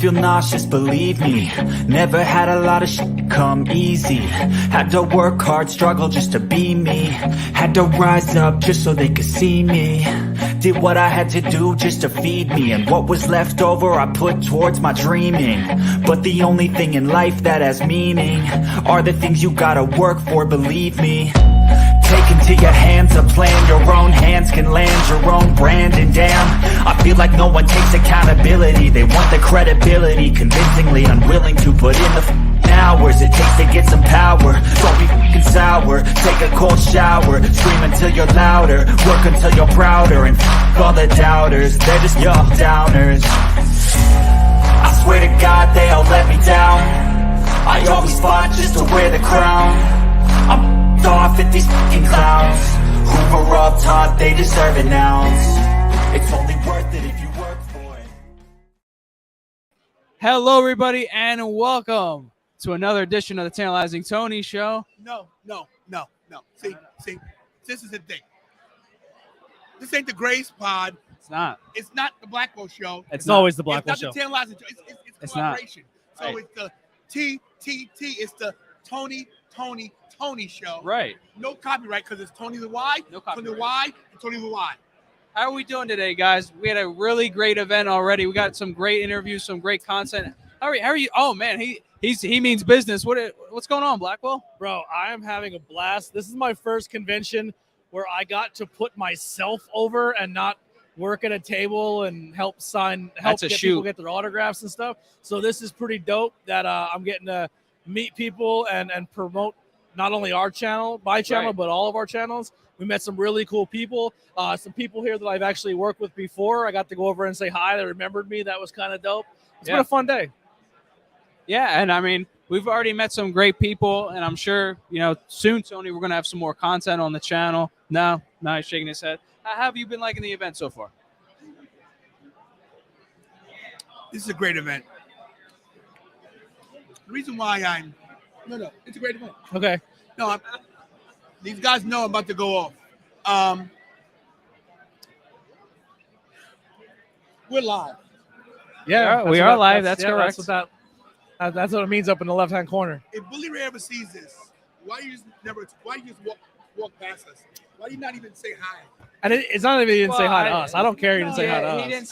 feel nauseous, believe me. Never had a lot of shit come easy. Had to work hard, struggle just to be me. Had to rise up just so they could see me. Did what I had to do just to feed me. And what was left over I put towards my dreaming. But the only thing in life that has meaning are the things you gotta work for, believe me. Take into your hands a plan, your own hands can land your own brand. And damn, I feel like no one takes accountability. They want the credibility, convincingly unwilling to put in the hours it takes to get some power. Don't be f***ing sour, take a cold shower. Scream until you're louder, work until you're prouder. And f*** all the doubters, they're just your downers. I swear to God they all let me down. I always fought just to wear the crown. I'm off at these fucking clowns who were all taught they deserve an ounce. It's only worth it if you work for it. Hello, everybody, and welcome to another edition of the Tantalizing Tony Show. No. See, this is the thing. This ain't the Grace Pod. It's not. It's not the Blackwell Show. It's always the Blackwell It's Show. not the Tantalizing Show. It's collaboration. So Right. it's the TTT. It's the Tony Show. Right. No copyright because it's Tony the Y, No Tony the copyright. Y, and Tony the Y. How are we doing today, guys? We had a really great event already. We got some great interviews, some great content. How are you? Oh man, he means business. What's going on, Blackwell? Bro, I am having a blast. This is my first convention where I got to put myself over and not work at a table and help That's a get shoot. people get their autographs and stuff. So this is pretty dope that I'm getting to meet people and promote not only our channel, my channel, Right. but all of our channels. We met some really cool people. Some people here that I've actually worked with before. I got to go over and say hi. They remembered me. That was kind of dope. It's been a fun day. Yeah, and I mean, we've already met some great people, and I'm sure, soon, Tony, we're going to have some more content on the channel. No, he's shaking his head. How have you been liking the event so far? This is a great event. The reason why it's a great event. Okay. No, these guys know I'm about to go off. We're live. Yeah, we are live. That's correct. That's what it means up in the left-hand corner. If Bully Ray ever sees this, why you just walk past us? Why do you not even say hi? And it's not even he didn't say hi to Well, us. I don't care. He didn't say hi to us. He didn't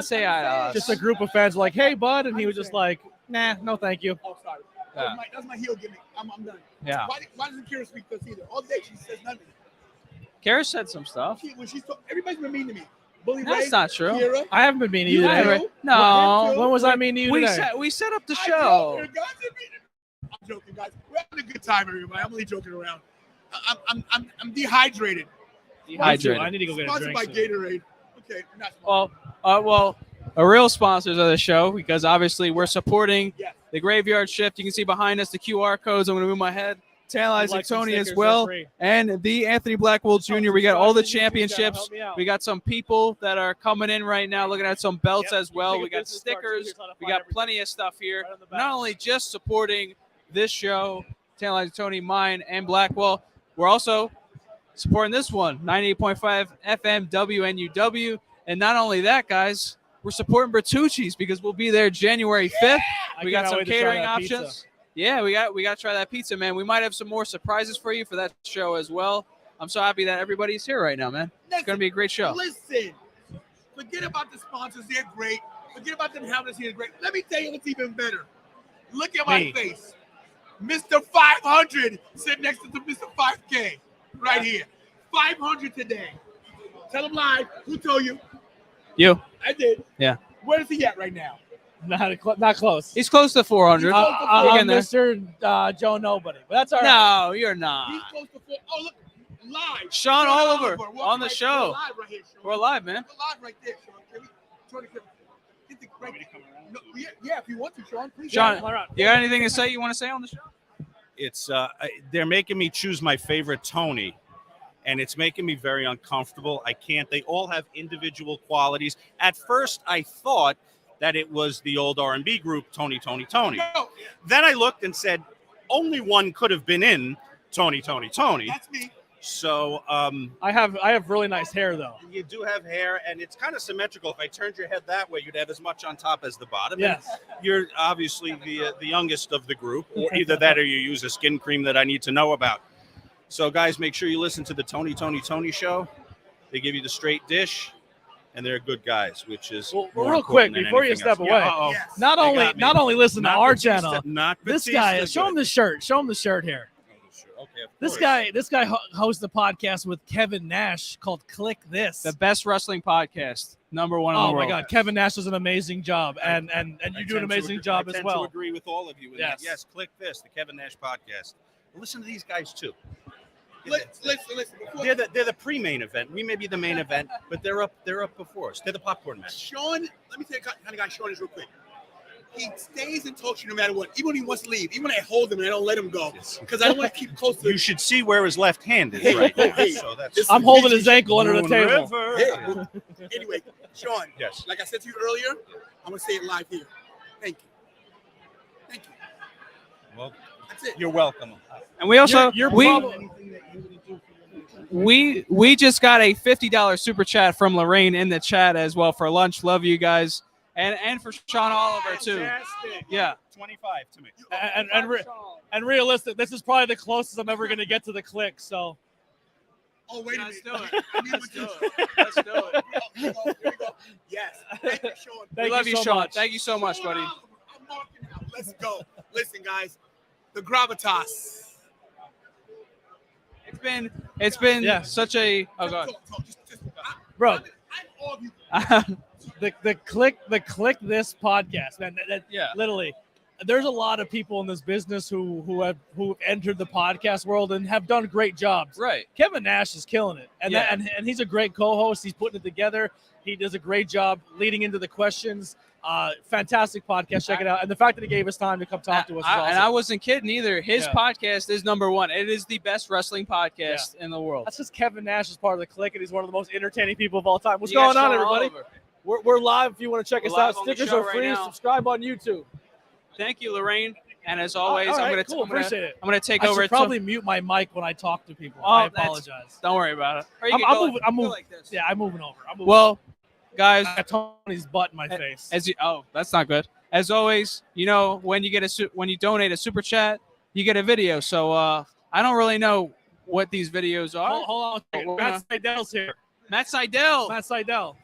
say hi to us. Just a group of fans were like, "Hey, bud," and he was just like, "Nah, no, thank you." Oh, sorry. Yeah. That's my heel gimmick. I'm done. Yeah. Why doesn't Kira speak to us either? All day she says nothing. Kara said some stuff. Everybody's been mean to me. Bully That's Ray, not true. Kira, I haven't been mean to you You today. have. Anyway, no. When was I mean to you today? We set up the I show. joke, guys. I'm joking, guys. We're having a good time, everybody. I'm only joking around. I'm dehydrated. Dehydrated. I need to go get a Sponsored drink. by soon. Gatorade. Okay, not sponsored. Well, a real sponsors of the show, because obviously we're supporting Yes. the Graveyard Shift. You can see behind us the QR codes. I'm going to move my head. Tantalizing Like some Tony as stickers, well. they're free. And the Anthony Blackwell Jr. We got all the You gotta championships. help me out. We got some people that are coming in right now looking at some belts Yep, as well. take a We got business card, too. stickers. Here's how to We find got everything. plenty of stuff here. Right on the back. Not only just supporting this show, Tantalizing Tony, mine, and Blackwell, we're also supporting this one, 98.5 FM WNUW. And not only that, guys, we're supporting Bertucci's because we'll be there January 5th. I We got cannot some wait to try catering that options. pizza. Yeah, we got to try that pizza, man. We might have some more surprises for you for that show as well. I'm so happy that everybody's here right now, man. It's going to be a great show. Listen, forget about the sponsors. They're great. Forget about them having us here. Great. Let me tell you what's even better. Look at my Me. face. Mr. 500 sitting next to Mr. 5K right here. 500 today. Tell him live. Who told you? You. I did. Yeah. Where is he at right now? Not close. He's close to 400. He's We're getting I'm there. Mr. Joe Nobody, but that's all right. No, you're He's not. close to 4. Oh, look. Live. Sean Oliver Welcome on the right- show. We're live right here, Sean. We're live, man. We're live right there, Sean. Can we, Tony, get the right no, yeah, if you want to, Sean, please. Sean, come around. you got anything to say you want to say on the show? It's they're making me choose my favorite Tony, and it's making me very uncomfortable. I can't. They all have individual qualities. At first, I thought that it was the old R&B group Tony. No, Then I looked and said, only one could have been in Tony. that's me. So I have really nice hair though. you do have hair, and it's kind of symmetrical. If I turned your head that way, you'd have as much on top as the bottom. Yes. And you're obviously the youngest of the group, or either that or you use a skin cream that I need to know about. So, guys, make sure you listen to the Tony Show. They give you the straight dish, and they're good guys, which is Well, more real quick important than before you anything step else. away, Yeah, uh-oh. Yes. not They only listen to Not our Batista, channel. not This Batista, guy, show him good. the shirt. Show him the shirt here. Okay, of This course. guy hosts a podcast with Kevin Nash called Click This. The best wrestling podcast, number one in the Oh world. my God, Kevin Nash does an amazing job, and you do an I tend amazing to, job I as tend well. to agree with all of you. In Yes. that. Yes, click this, the Kevin Nash podcast. Listen to these guys too. Listen. Before They're the pre-main event. We may be the main event, but they're up before us. They're the popcorn match. Sean, let me tell you the kind of guy Sean is real quick. He stays and talks to you no matter what. Even when he wants to leave, even when I hold him and I don't let him go, because I don't want to keep close to You him. should see where his left hand is right now. So that's I'm holding his ankle under the Moon table. River. Anyway, Sean, Yes. like I said to you earlier, I'm going to say it live here. Thank you. Thank you. Well, That's it. you're welcome. And we also You're we probably- we just got a $50 super chat from Lorraine in the chat as well for lunch. Love you guys, and for Sean Oliver too. Fantastic. Yeah. 25 to me. and realistic. This is probably the closest I'm ever going to get to the click. So Oh, wait a Let's minute. do it. I need Let's one do too. it. Let's do it. Here we go. Yes. Thank you, Sean. We Thank love you you, so Sean. much. Thank you so much, buddy. I'm marking out. Let's go. Listen, guys. The gravitas. It's been Yeah. such a Talk. Just, Bro. I'm all of you. the click this podcast, man. Yeah. Literally, there's a lot of people in this business who have entered the podcast world and have done great jobs. right. Kevin Nash is killing it, and Yeah. and he's a great co-host. He's putting it together. He does a great job leading into the questions. Fantastic podcast. Check it out. And the fact that he gave us time to come talk to us is awesome. And I wasn't kidding either. His Yeah. podcast is number one. It is the best wrestling podcast in the world. That's just Kevin Nash is part of the clique, and he's one of the most entertaining people of all time. What's You got going on, Sean everybody? Oliver. We're live. If you want to check We're us live out, on the stickers show are right free. now. Subscribe on YouTube. Thank you, Lorraine. And as always, All right, I'm gonna cool. Appreciate it. I'm gonna take I over. should probably mute my mic when I talk to people. Oh, I that's- apologize. Don't worry about it. Or you I'm can go moving. like- I'm go moving. like this. Yeah, I'm moving over. I'm moving. Well, guys, I got Tony's butt in my face. as you that's not good. As always, you know when you get when you donate a super chat, you get a video. So I don't really know what these videos are. Hold on. Matt Seidel's here. Matt Seidel. Matt Seidel.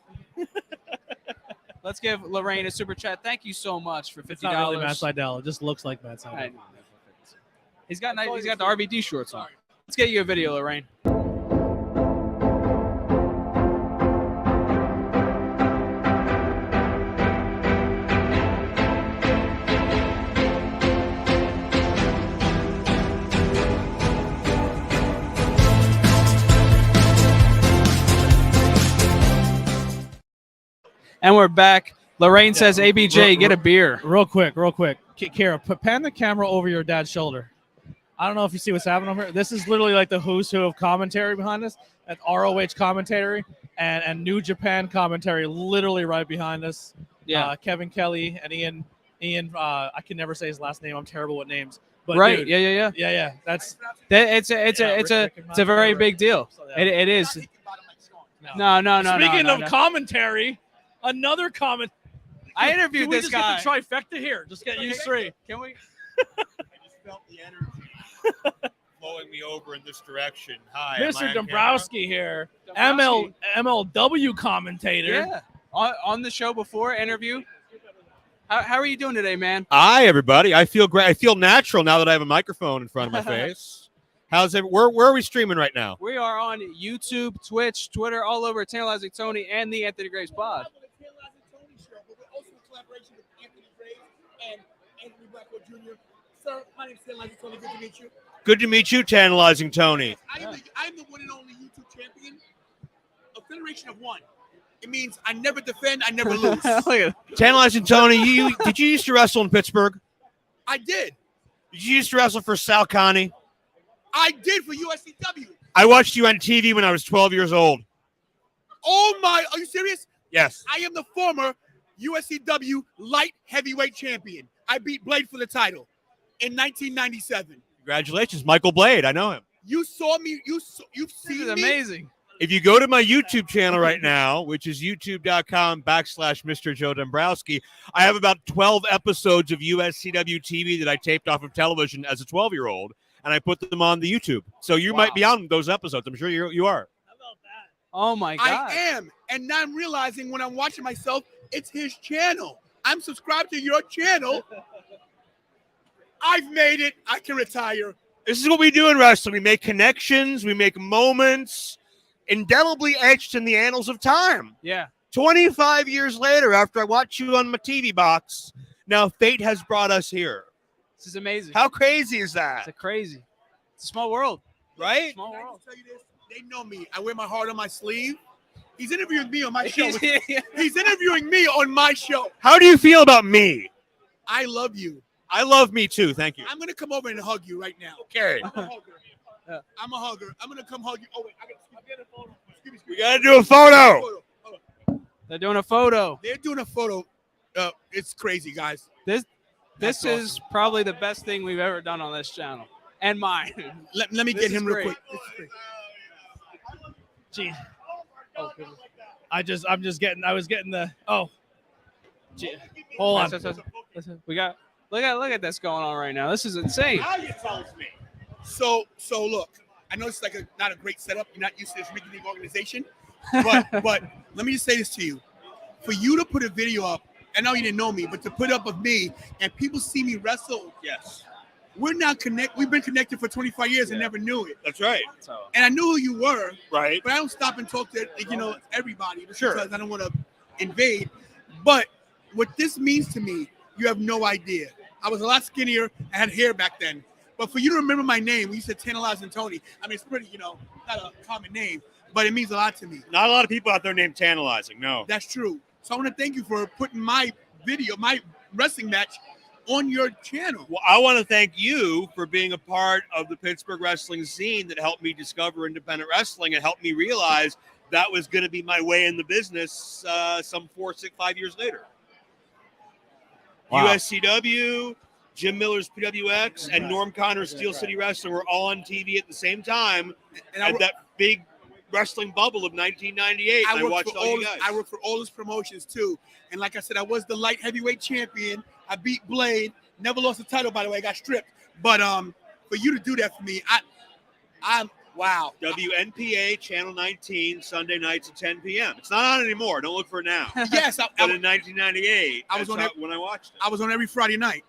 Let's give Lorraine a super chat. Thank you so much for $50. It's not really Matt Seidel. It just looks like Matt Seidel. Right. He's got the RVD shorts on. Let's get you a video, Lorraine. And we're back. Lorraine says, ABJ, get a beer. Real quick. Kara, pan the camera over your dad's shoulder. I don't know if you see what's happening over here. This is literally like the who's who of commentary behind us. That's ROH commentary and New Japan commentary literally right behind us. Yeah. Kevin Kelly and Ian. I can never say his last name. I'm terrible with names. But Right. dude, Yeah. yeah. That's It's a very big deal. Yeah. It is. No. Speaking no, of no. commentary, another comment. I interviewed Can we this just guy. get the trifecta here? Just get you three. Can we? I just felt the energy flowing me over in this direction. Hi, am I Mr. on Dombrowski here, Dombrowski. MLW commentator. Yeah. On the show before interview. How are you doing today, man? Hi, everybody. I feel great. I feel natural now that I have a microphone in front of my face. How's it? Where are we streaming right now? We are on YouTube, Twitch, Twitter, all over Tantalizing Tony and the Anthony Graves Pod. And Anthony Blackwell Jr. Sir, my name is Tantalizing Tony. Good to meet you. Good to meet you, Tantalizing Tony. I'm the one and only YouTube champion. A federation of one. It means I never defend, I never lose. Look at Tantalizing Tony, did you used to wrestle in Pittsburgh? I did. Did you used to wrestle for Sal Connie? I did for USCW. I watched you on TV when I was 12 years old. Oh my, are you serious? Yes. I am the former USCW light heavyweight champion. I beat Blade for the title in 1997. Congratulations, Michael Blade. I know him. You saw me. You've This seen is me. amazing. If you go to my YouTube channel right now, which is youtube.com/Mr. Joe Dombrowski, I have about 12 episodes of USCW TV that I taped off of television as a 12-year-old, and I put them on the YouTube. So you might be on those episodes. I'm sure you are. Oh my God. I am, and now I'm realizing when I'm watching myself, it's his channel. I'm subscribed to your channel. I've made it. I can retire. This is what we do in wrestling. We make connections. We make moments indelibly etched in the annals of time. Yeah. 25 years later, after I watched you on my TV box, now fate has brought us here. This is amazing. How crazy is that? It's crazy. It's a small world. Right? Small Can I world. just tell you this? They know me. I wear my heart on my sleeve. He's interviewing me on my show. He's interviewing me on my show. How do you feel about me? I love you. I love me too. Thank you. I'm gonna come over and hug you right now. Okay. I'm a hugger. I'm a hugger. I'm gonna come hug you. Oh wait, I gotta get a photo. Excuse me. We got to do a photo. Hold on. They're doing a photo. They're doing a photo. It's crazy, guys. This That's is probably the best thing we've ever done on this channel. And mine. Let me This get him is real great. quick. This is great. Gee. I'm just getting. I was getting the. Oh. Gee. Hold on. Listen, we got look at this going on right now. This is insane. Now you tells me. So look, I know it's like not a great setup. You're not used to this Ricky League organization, but let me just say this to you: for you to put a video up, I know you didn't know me, but to put up of me and people see me wrestle, Yes. we're now connect. We've been connected for 25 years and never knew it. That's right. So And I knew who you were, Right. but I don't stop and talk to everybody Sure. because I don't want to invade. But what this means to me, you have no idea. I was a lot skinnier. I had hair back then. But for you to remember my name, when you said Tantalizing Tony, I mean, it's pretty, not a common name, but it means a lot to me. Not a lot of people out there named Tantalizing. No. That's true. So I want to thank you for putting my video, my wrestling match, on your channel. Well, I want to thank you for being a part of the Pittsburgh wrestling scene that helped me discover independent wrestling and helped me realize that was going to be my way in the business some 4, 6, 5 years later. Wow. USCW, Jim Miller's PWX, and Norm Connor's Steel City Wrestling were all on TV at the same time And at that big wrestling bubble of 1998. I watched all you guys. I worked for all his promotions too. And like I said, I was the light heavyweight champion. I beat Blade. Never lost the title, by the way. I got stripped. But for you to do that for me, I'm wow. WNPA Channel 19 Sunday nights at 10 p.m. It's not on anymore. Don't look for it now. Yes, But in 1998, I was on when I watched it. I was on every Friday night.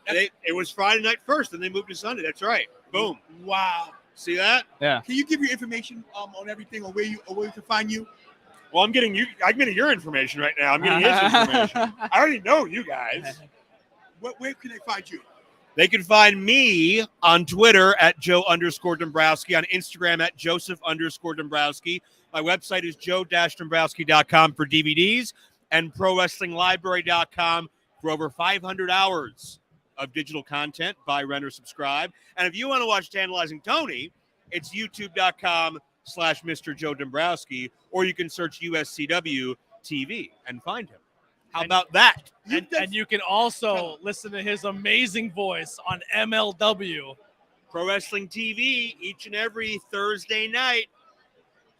That's- It was Friday night first, and they moved to Sunday. That's right. Boom. Wow. See that? yeah. Can you give your information on everything, or where we can find you? Well, I'm getting your information right now. I'm getting his information. I already know you guys. Where can they find you? They can find me on Twitter at Joe_Dombrowski, on Instagram at Joseph_Dombrowski. My website is joe-dombrowski.com for DVDs and ProWrestlingLibrary.com for over 500 hours of digital content. Buy, rent, or subscribe. And if you want to watch Tantalizing Tony, it's youtube.com/Mr. Joe Dombrowski, or you can search USCW TV and find him. How about that? And you can also listen to his amazing voice on MLW. Pro Wrestling TV each and every Thursday night.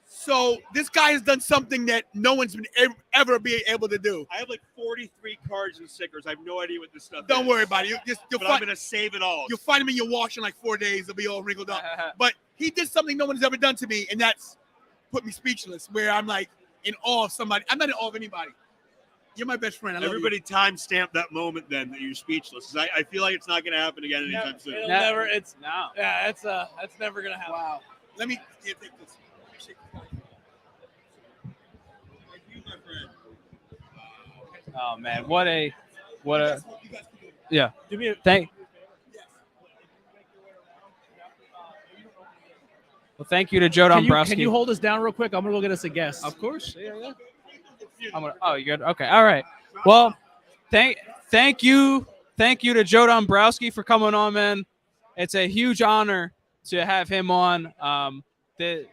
So this guy has done something that no one's been ever be able to do. I have like 43 cards and stickers. I have no idea what this stuff is. Don't worry about it. You'll But I'm find, going to save it all. you'll find him in your wash in like 4 days. It'll be all wrinkled up. But he did something no one's ever done to me, and that's put me speechless, where I'm like in awe of somebody. I'm not in awe of anybody. You're my best friend. I love Everybody timestamp that moment then that you're speechless. 'Cause I feel like it's not going to happen again anytime soon. It'll No. never. It's No. yeah. It's never gonna happen. Wow. Let me take this. Appreciate this. Thank you, my friend. Oh man, what a You guys can do it. yeah. Do me a, Thank Yes. well, thank you to Joe can Dombrowski. you hold us down real quick? I'm gonna go get us a guest. Of course. Yeah. Oh, you good? Okay. All right. Well, thank you to Joe Dombrowski for coming on, man. It's a huge honor to have him on. With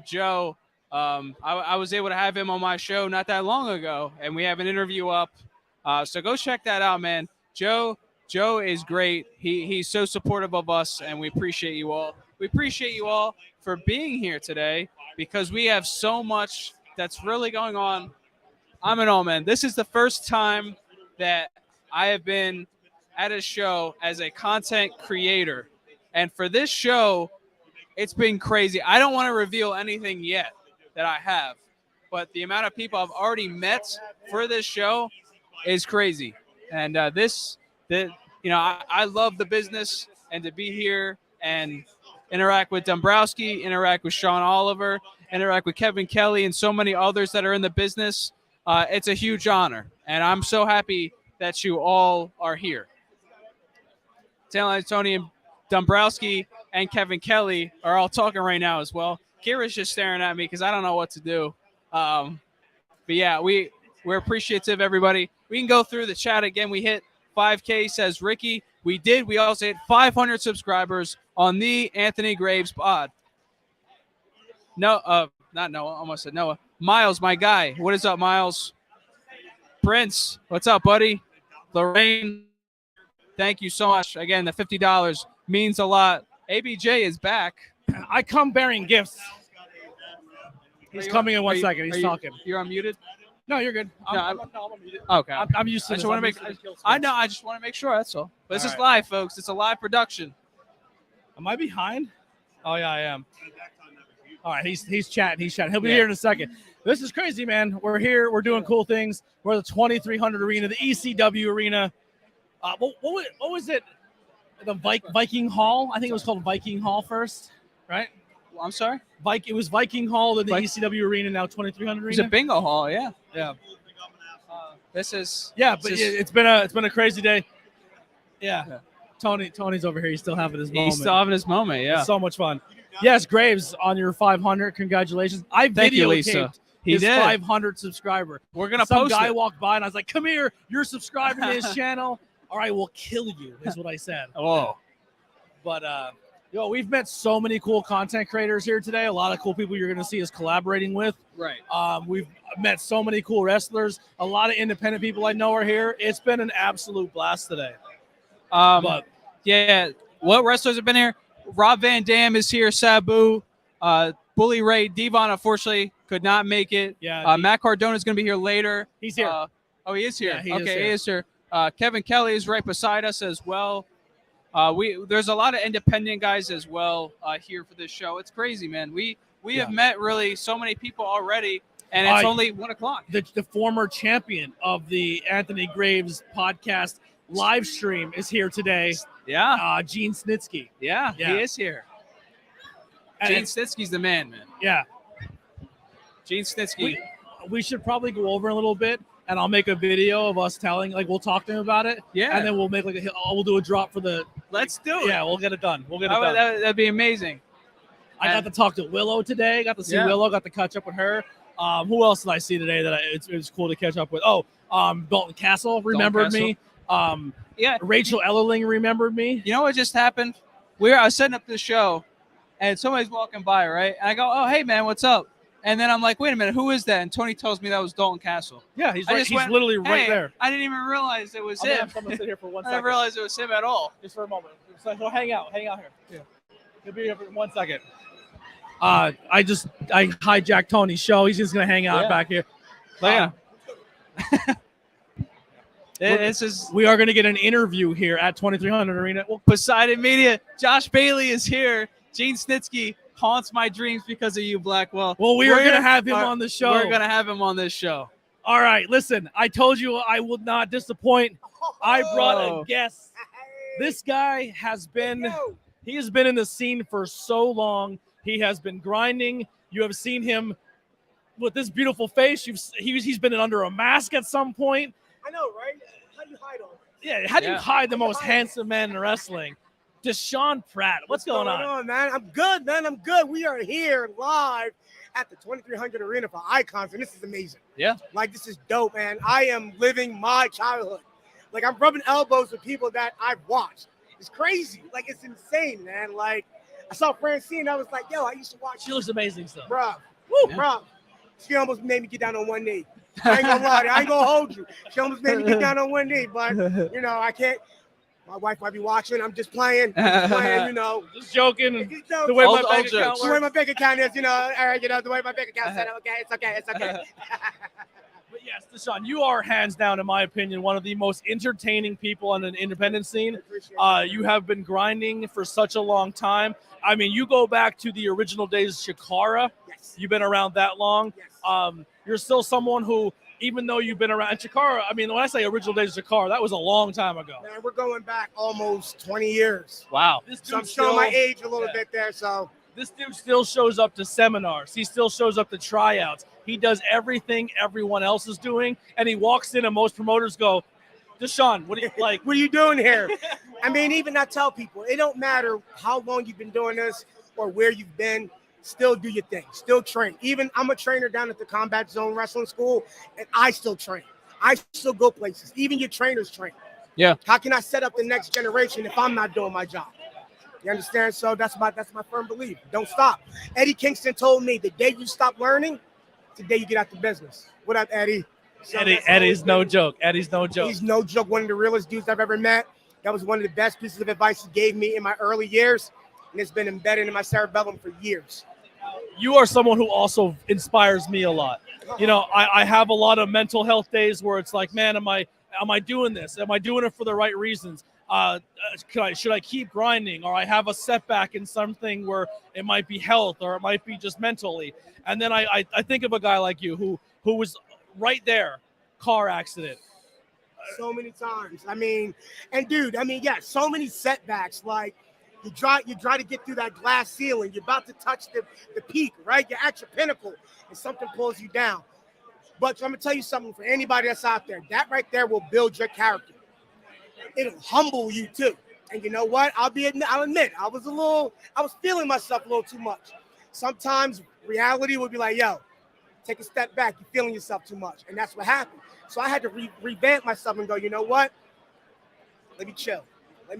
Joe, I was able to have him on my show not that long ago, and we have an interview up. So go check that out, man. Joe Joe is great. He's so supportive of us, and we appreciate you all. We appreciate you all for being here today because we have so much that's really going on. I'm an all man. This is the first time that I have been at a show as a content creator. And for this show, it's been crazy. I don't want to reveal anything yet that I have, but the amount of people I've already met for this show is crazy. And I love the business, and to be here and interact with Dombrowski, interact with Sean Oliver, interact with Kevin Kelly, and so many others that are in the business. It's a huge honor, and I'm so happy that you all are here. Tony and Dombrowski and Kevin Kelly are all talking right now as well. Kira's just staring at me because I don't know what to do. But yeah, we're appreciative, everybody. We can go through the chat again. We hit 5K, says Ricky. We did. We also hit 500 subscribers on the Anthony Graves pod. Not Noah. Almost said Noah. Miles, my guy. What is up, Miles? Prince, what's up, buddy? Lorraine, thank you so much. Again, the $50 means a lot. ABJ is back. I come bearing gifts. He's coming in 1 second. He's talking. You're unmuted? No, you're good. I'm muted. Okay. I'm used to I this. just want to make. I know. I just want to make sure. That's all. But this is live, folks. It's a live production. Am I behind? Oh yeah, I am. All right, he's chatting. He'll be here in a second. This is crazy, man. We're here. We're doing cool things. We're at the 2300 Arena, the ECW Arena. What was it? The Viking Hall. I think it was called Viking Hall first, right? I'm sorry. It was Viking Hall, then the ECW Arena, now 2300 Arena. It's a bingo hall. Yeah. Yeah. It's been a crazy day. Yeah. Tony's over here. He's still having his moment. He's still having his moment. Yeah. It's so much fun. Yes, Graves, on your 500. Congratulations. I Thank you, Lisa. His 500 subscriber. We're gonna Some post guy it. walked by and I was like, "Come here, you're subscribing to his channel. All right, we'll kill you." Is what I said. Oh. But we've met so many cool content creators here today. A lot of cool people you're going to see us collaborating with. Right. We've met so many cool wrestlers. A lot of independent people I know are here. It's been an absolute blast today. But yeah, what wrestlers have been here? Rob Van Dam is here. Sabu, Bully Ray, Devon unfortunately could not make it. Yeah. Matt Cardona is going to be here later. He's here. He is here. Yeah, he is here. Kevin Kelly is right beside us as well. There's a lot of independent guys as well here for this show. It's crazy, man. We have met really so many people already, and it's only 1 o'clock. The former champion of the Anthony Graves podcast live stream is here today. Yeah. Gene Snitsky. Yeah, he is here. Gene Snitsky's the man. Yeah. Gene Snitsky. We should probably go over a little bit, and I'll make a video of us we'll talk to him about it. Yeah. And then we'll make we'll do a drop for the. Let's do it. Yeah, we'll get it done. That'd be amazing. I got to talk to Willow today. Got to see Willow. Got to catch up with her. Who else did I see today that it was cool to catch up with? Dalton Castle remembered me. Rachel Ellerling remembered me. You know what just happened? I was setting up the show, and somebody's walking by, right? And I go, "Oh, hey man, what's up?" And then I'm like, "Wait a minute, who is that?" And Tony tells me that was Dalton Castle. Yeah, he's literally right there. I didn't even realize it was him. I'm gonna sit here for 1 I second. didn't realize it was him at all. Just for a moment. So hang out here. Yeah. He'll be here for 1 second. I hijacked Tony's show. He's just gonna hang out back here. We are going to get an interview here at 2300 Arena. Poseidon Media. Josh Bailey is here. Gene Snitsky haunts my dreams because of you, Blackwell. Well, we're going to have him on the show. We're going to have him on this show. All right, listen. I told you I would not disappoint. I brought a guest. This guy has been in the scene for so long. He has been grinding. You have seen him with this beautiful face. He's been under a mask at some point. I know, right? How do you hide all this? Yeah, how do you hide the most handsome man in wrestling? Deshaun Pratt. What's going on, man? I'm good, man. I'm good. We are here live at the 2300 Arena for Icons, and this is amazing. Yeah. This is dope, man. I am living my childhood. I'm rubbing elbows with people that I've watched. It's crazy. It's insane, man. I saw Francine. I was like, yo, I used to watch. She looks amazing stuff. Bruh. Bruh. She almost made me get down on one knee. I ain't gonna lie. I ain't gonna hold you. She almost made me get down on one knee, but I can't. My wife might be watching. I'm just playing. You know. Just joking. And So, the way All- my all bank jokes. account the way works. my bank account is, you know, all right, you know, the way my bank account set up, okay, it's okay, it's okay. But yes, Deshaun, you are hands down, in my opinion, one of the most entertaining people on an independent scene. You have been grinding for such a long time. I mean, you go back to the original days of Shakara. Yes. You've been around that long. Yes. You're still someone who, even though you've been around, and Shakara, I mean, when I say original days of Shakara, that was a long time ago. Man, we're going back almost 20 years. Wow. This So I'm dude showing my still- age a little yeah. bit there. So This dude still shows up to seminars. He still shows up to tryouts. He does everything everyone else is doing, and he walks in, and most promoters go, "Deshaun, what do you like?" what are you doing here? I mean, even I tell people, it don't matter how long you've been doing this or where you've been, still do your thing, still train. Even I'm a trainer down at the Combat Zone Wrestling School, and I still train. I still go places. Even your trainers train. Yeah. How can I set up the next generation if I'm not doing my job? You understand? So that's my firm belief. Don't stop. Eddie Kingston told me the day you stop learning, the day you get out the business. What up, Eddie? So that's Eddie's always no been- joke. Eddie's no joke. He's no joke. One of the realest dudes I've ever met. That was one of the best pieces of advice he gave me in my early years, and it's been embedded in my cerebellum for years. You are someone who also inspires me a lot. You know, I have a lot of mental health days where it's like, man, am I doing this? Am I doing it for the right reasons? Should I keep grinding, or I have a setback in something where it might be health or it might be just mentally? And then I think of a guy like you who was right there, car accident. So many times. I mean, and dude, I mean, yeah, so many setbacks. Like you try to get through that glass ceiling. You're about to touch the peak, right? You're at your pinnacle, and something pulls you down. But I'm gonna tell you something for anybody that's out there. That right there will build your character. It'll humble you too. And you know what? I'll admit, I was feeling myself a little too much. Sometimes reality would be like, yo, take a step back. You're feeling yourself too much. And that's what happened. So I had to revamp myself and go, you know what? Let me chill. Let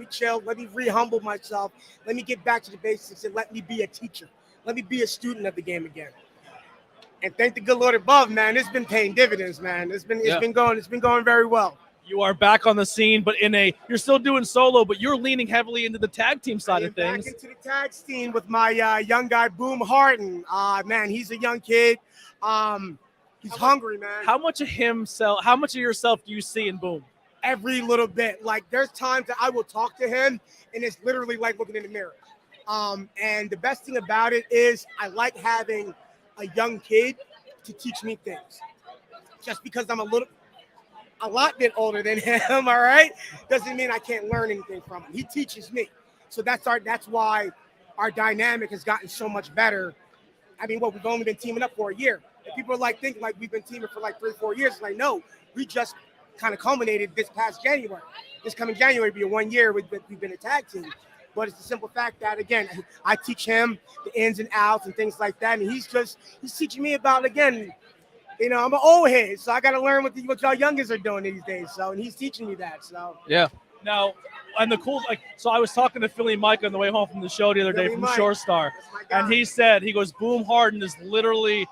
me re-humble myself. Let me get back to the basics and let me be a teacher. Let me be a student of the game again. And thank the good Lord above, man. It's been paying dividends, man. It's been going very well. You are back on the scene, but you're still doing solo, but you're leaning heavily into the tag team side of things. Back into the tag scene with my young guy, Boom Harden. Man, he's a young kid. He's hungry, man. How much of yourself do you see in Boom? Every little bit. Like there's times that I will talk to him, and it's literally like looking in the mirror. And the best thing about it is I like having a young kid to teach me things. Just because I'm a lot bit older than him, all right, doesn't mean I can't learn anything from him. He teaches me. So that's why our dynamic has gotten so much better. I mean, we've only been teaming up for a year. And people are like thinking like we've been teaming for like 3-4 years. It's like, no, we just kind of culminated this past January. This coming January will be 1 year we've been a tag team. But it's the simple fact that, again, I teach him the ins and outs and things like that. And he's teaching me about, again, you know, I'm an old head, so I got to learn what y'all youngins are doing these days. So, and he's teaching me that. So, Yeah. Now, and the cool, so I was talking to Philly Mike on the way home from the show the other day Philly from Mike. Shore Star, that's my guy. and he goes, Boom Harden is literally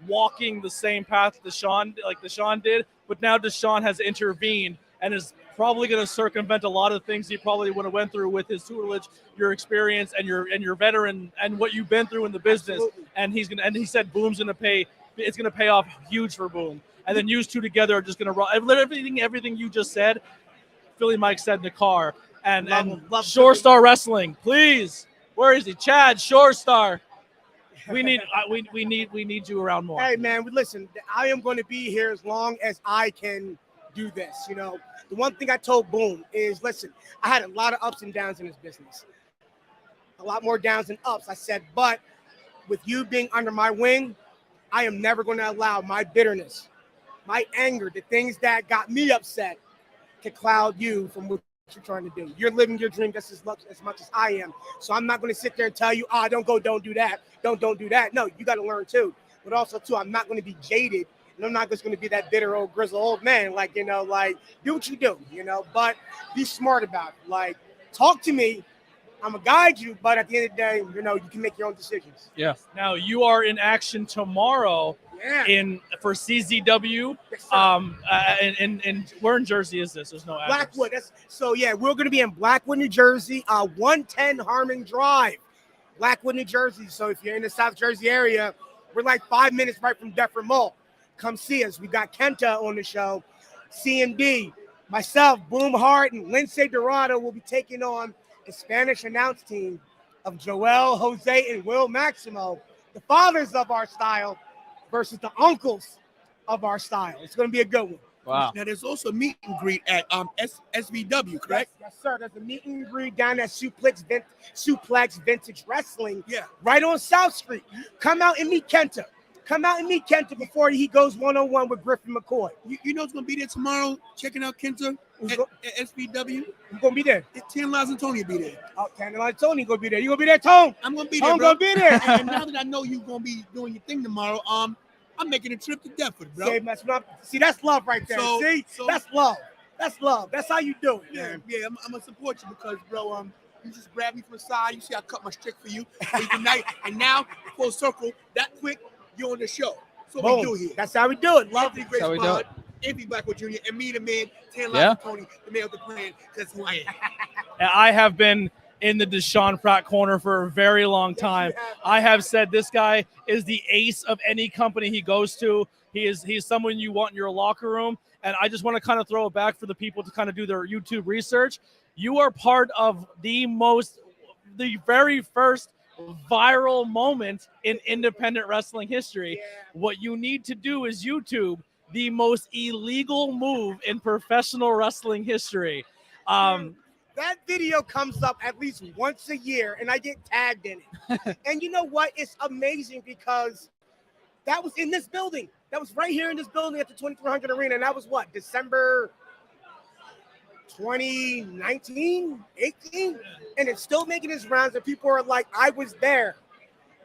walking the same path Deshaun did, but now Deshaun has intervened and is probably going to circumvent a lot of things he probably would have went through with his tutelage, your experience, and your veteran and what you've been through in the business. Absolutely. And he said Boom's going to pay. It's going to pay off huge for Boom. And then you two together are just going to run everything you just said. Philly Mike said in the car. Love Shore Philly. Star Wrestling, please. Where is he? Chad Shore Star. We need we need you around more. Hey, man, listen, I am going to be here as long as I can do this. You know, the one thing I told Boom is, listen, I had a lot of ups and downs in this business. A lot more downs than ups. I said, but with you being under my wing, I am never going to allow my bitterness, my anger, the things that got me upset to cloud you from what you're trying to do. You're living your dream just as much as I am. So I'm not going to sit there and tell you, don't do that. Don't do that. No, you got to learn too. But also too, I'm not going to be jaded. And I'm not just going to be that bitter old grizzled old man. Like, you know, like do what you do, you know, but be smart about it. Like talk to me I'm gonna guide you, but at the end of the day, you know, you can make your own decisions. Yeah. Now you are in action tomorrow Yeah. for CZW. Yes, sir. And where in Jersey is this? There's no address. Blackwood. We're gonna be in Blackwood, New Jersey, 110 Harmon Drive, Blackwood, New Jersey. So if you're in the South Jersey area, we're like 5 minutes right from Deptford Mall. Come see us. We got Kenta on the show, CMD, myself, Boom Hart, and Lindsay Dorado will be taking on the Spanish announce team of Joel, Jose, and Will Maximo, the fathers of our style versus the uncles of our style. It's going to be a good one. Wow. Now there's also a meet and greet at SVW, correct? Yes, sir. There's a meet and greet down at Suplex Vintage Wrestling, Yeah. right on South Street. Come out and meet Kenta. Come out and meet Kenta before he goes one-on-one with Griffin McCoy. You know who's gonna be there tomorrow? Checking out Kenta Who's at go- SVW. Who's going to be there? Tan Lives and Tony will be there. Oh, Tony going to be there. You going to be there, Tone? I'm gonna be there, Tone bro. going to be there. And now that I know you're gonna be doing your thing tomorrow, I'm making a trip to Deptford, bro. See, that's love right there. So- See? so- That's love. That's love. That's how you do it, Yeah, man. yeah, I'm gonna support you because, bro, you just grabbed me from the side. You see, I cut my stick for you tonight, and now full circle. That quick, you're on the show. So what we do Boom. here. That's how we do it. Love Lovely, it. great how we do spot. Anthony Blackwell Jr. and me, the man, Tan Lives Yeah. and Tony, the man of the plan. That's who I am. And I have been in the Deshaun Pratt corner for a very long time. I have said this guy is the ace of any company he goes to. He's someone you want in your locker room. And I just want to kind of throw it back for the people to kind of do their YouTube research. You are part of the very first viral moment in independent wrestling history. Yeah. What you need to do is YouTube the most illegal move in professional wrestling history. That video comes up at least once a year, and I get tagged in it. And you know what? It's amazing because that was in this building. That was right here in this building at the 2300 Arena. And that was what? December 2019, 18? And it's still making its rounds. And people are like, I was there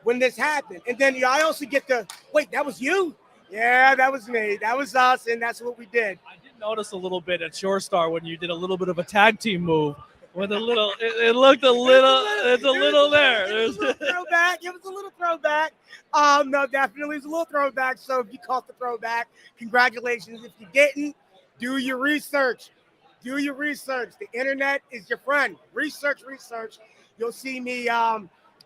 when this happened. And then I also get the, wait, that was you? Yeah, that was me. That was us. And that's what we did. I did notice a little bit at Shore Star when you did a little bit of a tag team move with a little. It looked a little. It's a little there. It was a little throwback. It was a little throwback. No, definitely it was a little throwback. So if you caught the throwback, congratulations. If you didn't, do your research. Do your research. The internet is your friend. Research. You'll see me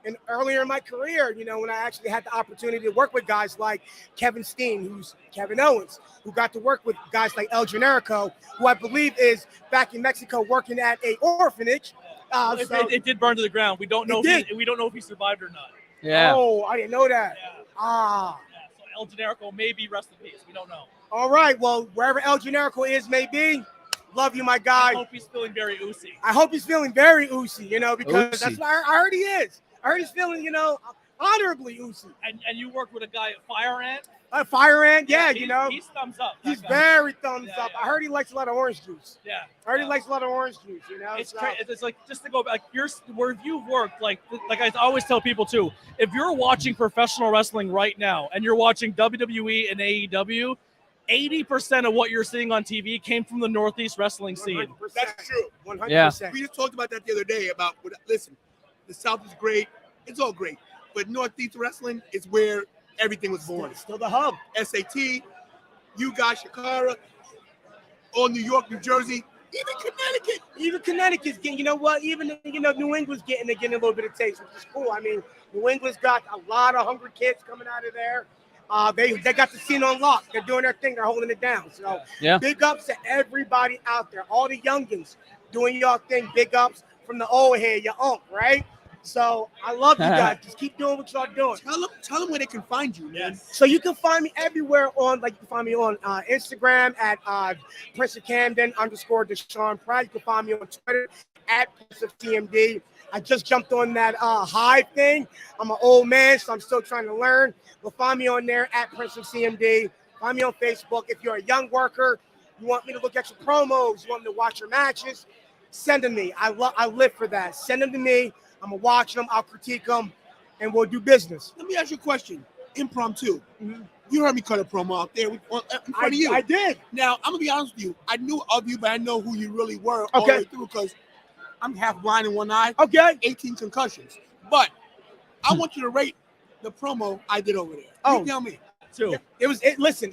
and earlier in my career, you know, when I actually had the opportunity to work with guys like Kevin Steen, who's Kevin Owens, who got to work with guys like El Generico, who I believe is back in Mexico working at a orphanage. It did burn to the ground. We don't know. It We don't know if he survived or not. Yeah. Oh, I didn't know that. Yeah. Ah. So El Generico may be rest in peace. We don't know. All right. Well, wherever El Generico is, may be. Love you, my I guy. hope he's feeling very oozy. I hope he's feeling very oozy, you know, because Oozy. that's what I heard he is. I heard he's feeling, you know, honorably oozy. And you worked with a guy at Fire Ant. Fire Ant, yeah, He's- you know, he's thumbs up. that he's guy. very thumbs Yeah, up. yeah. I heard he likes a lot of orange juice. Yeah. I heard he yeah. likes a lot of orange juice, you know. It's so- crazy. It's like, just to go back, where you've worked, like I always tell people too, if you're watching professional wrestling right now and you're watching WWE and AEW, 80% of what you're seeing on TV came from the Northeast wrestling scene. 100%. That's true. 100%. We just talked about that the other day about, listen, the South is great. It's all great. But Northeast wrestling is where everything was born. Still the hub. SAT, you guys, Shakara, all New York, New Jersey, even Connecticut. Even Connecticut's getting, you know what? Even, you know, New England's getting a little bit of taste, which is cool. I mean, New England's got a lot of hungry kids coming out of there. They got the scene on lock. They're doing their thing. They're holding it down. So Yeah. big ups to everybody out there. All the youngins doing your thing. Big ups from the old head, your uncle, right? So I love you guys. Just keep doing what y'all doing. Tell them where they can find you, man. So you can find me everywhere on, like you can find me on Instagram at Prince of Camden _ Deshaun Pratt. You can find me on Twitter at Prince of TMD. I just jumped on that Hive thing. I'm an old man, so I'm still trying to learn. But find me on there at Prince of CMD. Find me on Facebook. If you're a young worker, you want me to look at your promos, you want me to watch your matches, send them to me. I live for that. Send them to me. I'm going to watch them. I'll critique them, and we'll do business. Let me ask you a question. Impromptu. Mhm. You heard me cut a promo out there in front of you. I did. Now, I'm going to be honest with you. I knew of you, but I know who you really were all the Okay. way through because I'm half blind in one eye. Okay. 18 concussions. But I want you to rate the promo I did over there. Oh. You tell me. Listen.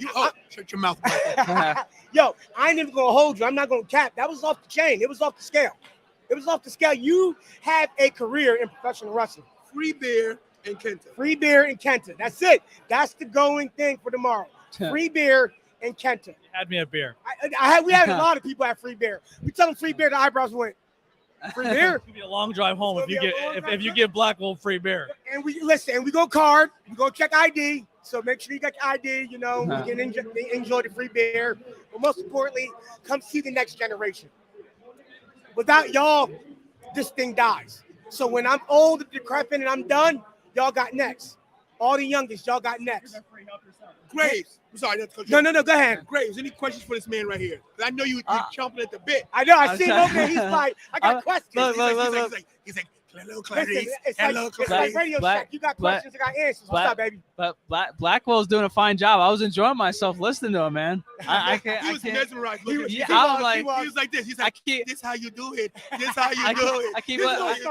Shut your mouth. Yo, I ain't even gonna hold you. I'm not gonna cap. That was off the chain. It was off the scale. It was off the scale. You have a career in professional wrestling. Free beer and Kenta. Free beer and Kenta. That's it. That's the going thing for tomorrow. Free beer and Kenta. Had me a beer. We had a lot of people at free beer. We tell them free beer, the eyebrows went. Free beer. It's gonna be a long drive home It's if gonna you be a long get drive if you home. give Blackwell free beer. And we listen, and we go card. We go check ID. So make sure you got your ID. You know, we can enjoy the free beer. But most importantly, come see the next generation. Without y'all, this thing dies. So when I'm old, decrepit, and I'm done, y'all got next. All the youngest, y'all got next. Graves. I'm sorry. That's because No, go ahead. Graves, any questions for this man right here? 'Cause I know you're chomping at the bit. I know. I see him over there. He's like, I got questions. He's like, hello, Clarice. Listen, it's Hello, like, it's Clarice. like Radio Black- Shack. You got Black- questions, I got answers. What's Black- up, baby? But Blackwell's doing a fine job. I was enjoying myself listening to him, man. I can't. He I was can't. mesmerized. Look at Yeah, you. I was like, he was like this. He's I like, keep, this how you do it. This how you I do it. I keep, This is I, how you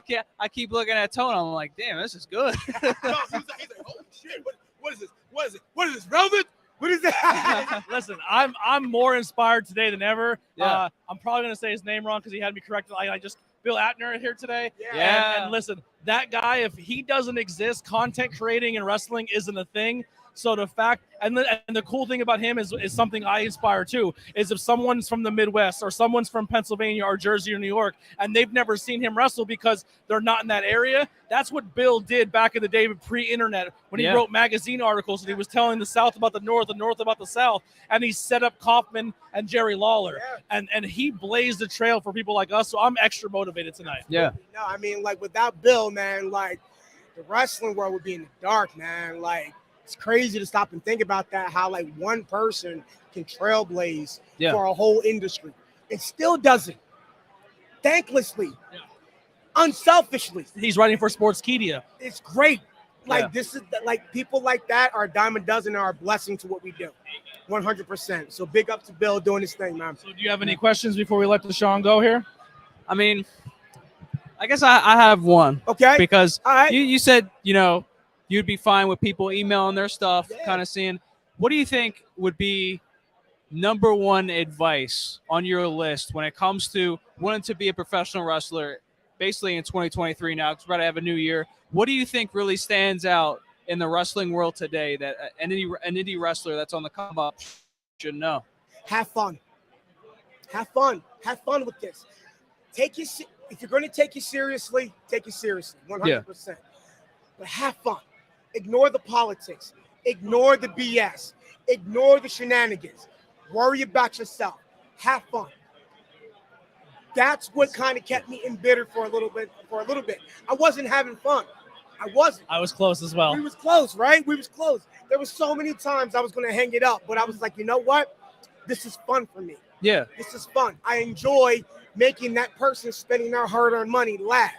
do it. I keep looking at Tone. I'm like, damn, this is good. No, he's like, holy shit. What is this? What is it? What is this? Velvet? What is that? Listen, I'm more inspired today than ever. Yeah. I'm probably gonna say his name wrong because he had me corrected. I just Bill Atner here today. Yeah. And listen, that guy, if he doesn't exist, content creating and wrestling isn't a thing. So the fact, and the cool thing about him is something I inspire too, is if someone's from the Midwest or someone's from Pennsylvania or Jersey or New York and they've never seen him wrestle because they're not in that area, that's what Bill did back in the day pre-internet when he wrote magazine articles and he was telling the South about the North about the South, and he set up Kaufman and Jerry Lawler, and he blazed the trail for people like us. So I'm extra motivated tonight. Yeah. No, I mean, like, without Bill, man, like, the wrestling world would be in the dark, man. Like, it's crazy to stop and think about that, how, like, one person can trailblaze for a whole industry. It still doesn't. Thanklessly. Unselfishly. He's writing for Sportskeeda. It's great. Like, this is, like, people like that are a dime a dozen, are a blessing to what we do. 100%. So big up to Bill doing this thing, man. So do you have any questions before we let Deshaun go here? I mean, I guess I have one. Okay. Because All right. you said, you know, you'd be fine with people emailing their stuff, kind of seeing. What do you think would be number one advice on your list when it comes to wanting to be a professional wrestler, basically in 2023 now, because we're about to have a new year? What do you think really stands out in the wrestling world today that an indie wrestler that's on the come up should know? Have fun. Have fun. Have fun with this. If you're going to take it seriously, 100%. But have fun. Ignore the politics. Ignore the BS. Ignore the shenanigans. Worry about yourself. Have fun. That's what kind of kept me embittered for a little bit. I wasn't having fun. I wasn't. I was close as well. We was close, right? We was close. There was so many times I was going to hang it up, but I was like, you know what? This is fun for me. Yeah. This is fun. I enjoy making that person spending their hard-earned money laugh.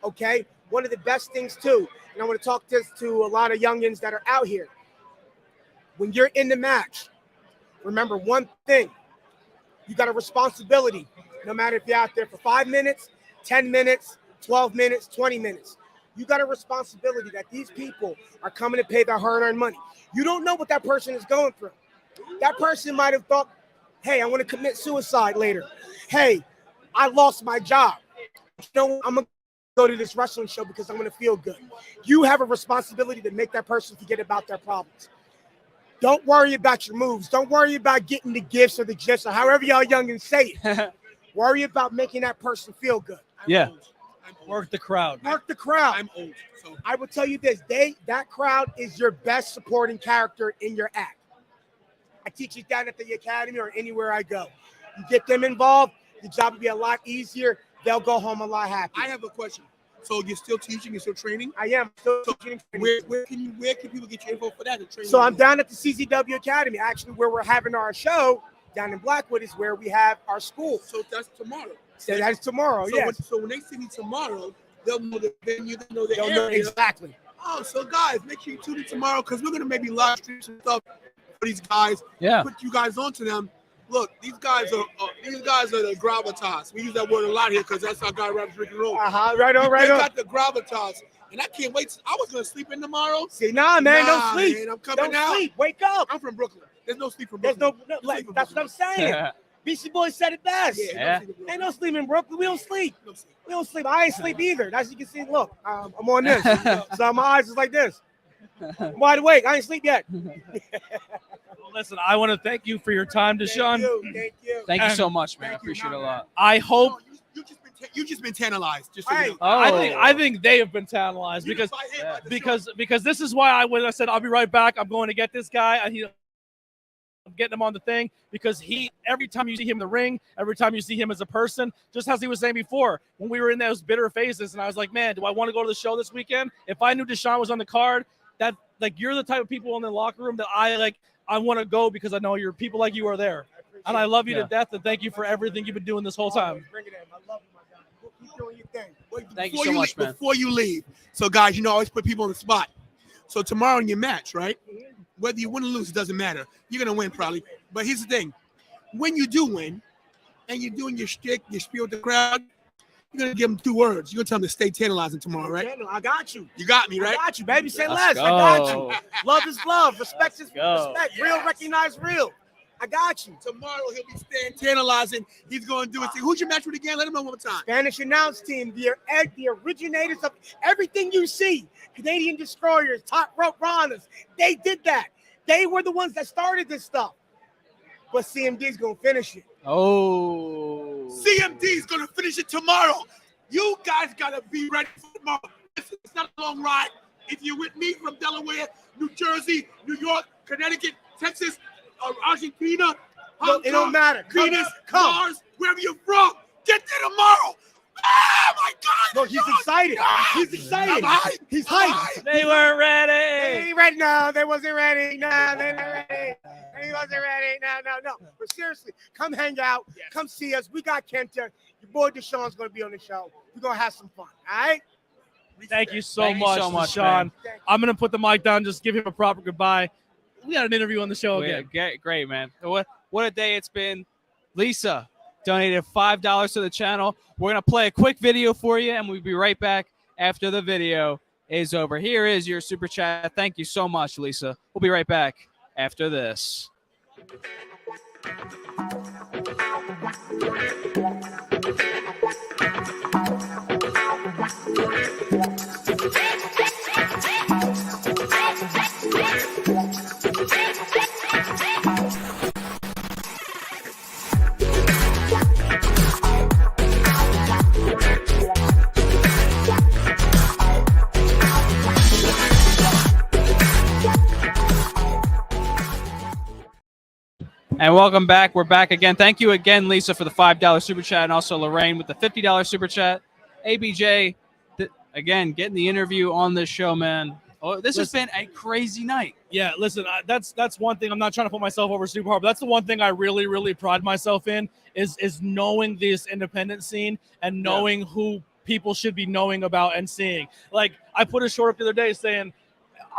Okay? One of the best things, too, and I want to talk this to a lot of youngins that are out here. When you're in the match, remember one thing. You got a responsibility, no matter if you're out there for 5 minutes, 10 minutes, 12 minutes, 20 minutes. You got a responsibility that these people are coming to pay their hard-earned money. You don't know what that person is going through. That person might have thought, hey, I want to commit suicide later. Hey, I lost my job. You know, I'm going to go to this wrestling show because I'm going to feel good. You have a responsibility to make that person forget about their problems. Don't worry about your moves. Don't worry about getting the gifts or the gifs or however y'all youngins say it. Worry about making that person feel good. Yeah. Work the crowd. Work the crowd. I'm old. So I will tell you this, that crowd is your best supporting character in your act. I teach it down at the academy or anywhere I go. You get them involved, the job will be a lot easier. They'll go home a lot happier. I have a question. So you're still teaching, you're still training? I am still So teaching. where can people get your info for that? To train So you? I'm down at the CZW Academy. Actually, where we're having our show down in Blackwood is where we have our school. So that's tomorrow. So that's tomorrow, So, yes. so when they see me tomorrow, they'll know the venue, they'll know the They'll area. know exactly. Oh, so guys, make sure you tune in tomorrow because we're gonna maybe live stream some stuff for these guys. Yeah. Put you guys onto them. Look, these guys are the gravitas. We use that word a lot here because that's our guy rappers Rick and Roll. Right on, right They on. got the gravitas, and I can't wait. I was gonna sleep in tomorrow. See, nah, man, Nah, don't sleep. man, I'm coming Don't out. sleep. Wake up. I'm from Brooklyn. There's no sleep from There's Brooklyn. no, Sleep from that's what I'm saying. Beastie Boys said it best. Yeah, Yeah. no sleep in Ain't Brooklyn. no sleep in Brooklyn. We don't sleep. No sleep. We don't sleep. I ain't sleep either. As you can see, look, I'm on this. So my eyes is like this. I'm wide awake. I ain't sleep yet. Listen, I want to thank you for your time, Deshaun. Thank you. Thank you so much, man. I Thank you, appreciate it a man. lot. I hope. No, you just been tantalized. Just so Hey, you know. Oh, I think they have been tantalized You because just got hit by the because this is why when I said I'll be right back, I'm going to get this guy. I'm getting him on the thing because every time you see him in the ring, every time you see him as a person, just as he was saying before, when we were in those bitter phases, and I was like, man, do I want to go to the show this weekend? If I knew Deshaun was on the card, that like you're the type of people in the locker room that I want to go because I know you're people like you are there, and I love you to death. And thank you for everything you've been doing this whole time. Bring it in. I love you, my guy. Keep doing your thing. Wait, Thank you before so much, man. Before you leave, so guys, you know, I always put people on the spot. So tomorrow in your match, right? Whether you win or lose, it doesn't matter. You're gonna win probably. But here's the thing: when you do win, and you're doing your shtick, your spiel with the crowd, you're gonna give them 2 words. You're gonna tell them to stay tantalizing tomorrow, right? Daniel, I got you. You got me, I right? got you, baby. Say Let's less. I got go. you. Love is love. Respect is go. respect. Real recognize real. I got you. Tomorrow he'll be staying tantalizing. He's gonna do his thing. Who's your match with again? Let him know one more time. Spanish announce team, the originators of everything you see. Canadian destroyers, top rope runners. They did that. They were the ones that started this stuff. But CMD's gonna finish it. Oh. CMD's gonna finish it tomorrow. You guys gotta be ready for tomorrow. Listen, it's not a long ride. If you're with me from Delaware, New Jersey, New York, Connecticut, Texas, Argentina, Look, it don't matter. Come, Venus, come. Mars, wherever you're from, get there tomorrow. Oh my God! Look, he's excited. He's excited. I'm hyped. He's I'm hyped. They weren't They ready. ain't ready. No, they wasn't ready. No, they're not ready. They wasn't ready. No. But seriously, come hang out. Come see us. We got Kenta. Your boy Deshaun's gonna be on the show. We're gonna have some fun. All right. Thank you so Thank you much, so much, Deshaun. man. Thank you. I'm gonna put the mic down. Just give him a proper goodbye. We got an interview on the show again. Great, man. What a day it's been. Lisa donated $5 to the channel. We're going to play a quick video for you, and we'll be right back after the video is over. Here is your super chat. Thank you so much, Lisa. We'll be right back after this. And welcome back. We're back again. Thank you again, Lisa, for the $5 super chat, and also Lorraine with the $50 super chat. ABJ, again, getting the interview on this show, man. Oh, this has been a crazy night. Yeah, listen, that's one thing. I'm not trying to put myself over super hard, but that's the one thing I really, really pride myself in is knowing this independent scene and knowing who people should be knowing about and seeing. Like, I put a short up the other day saying,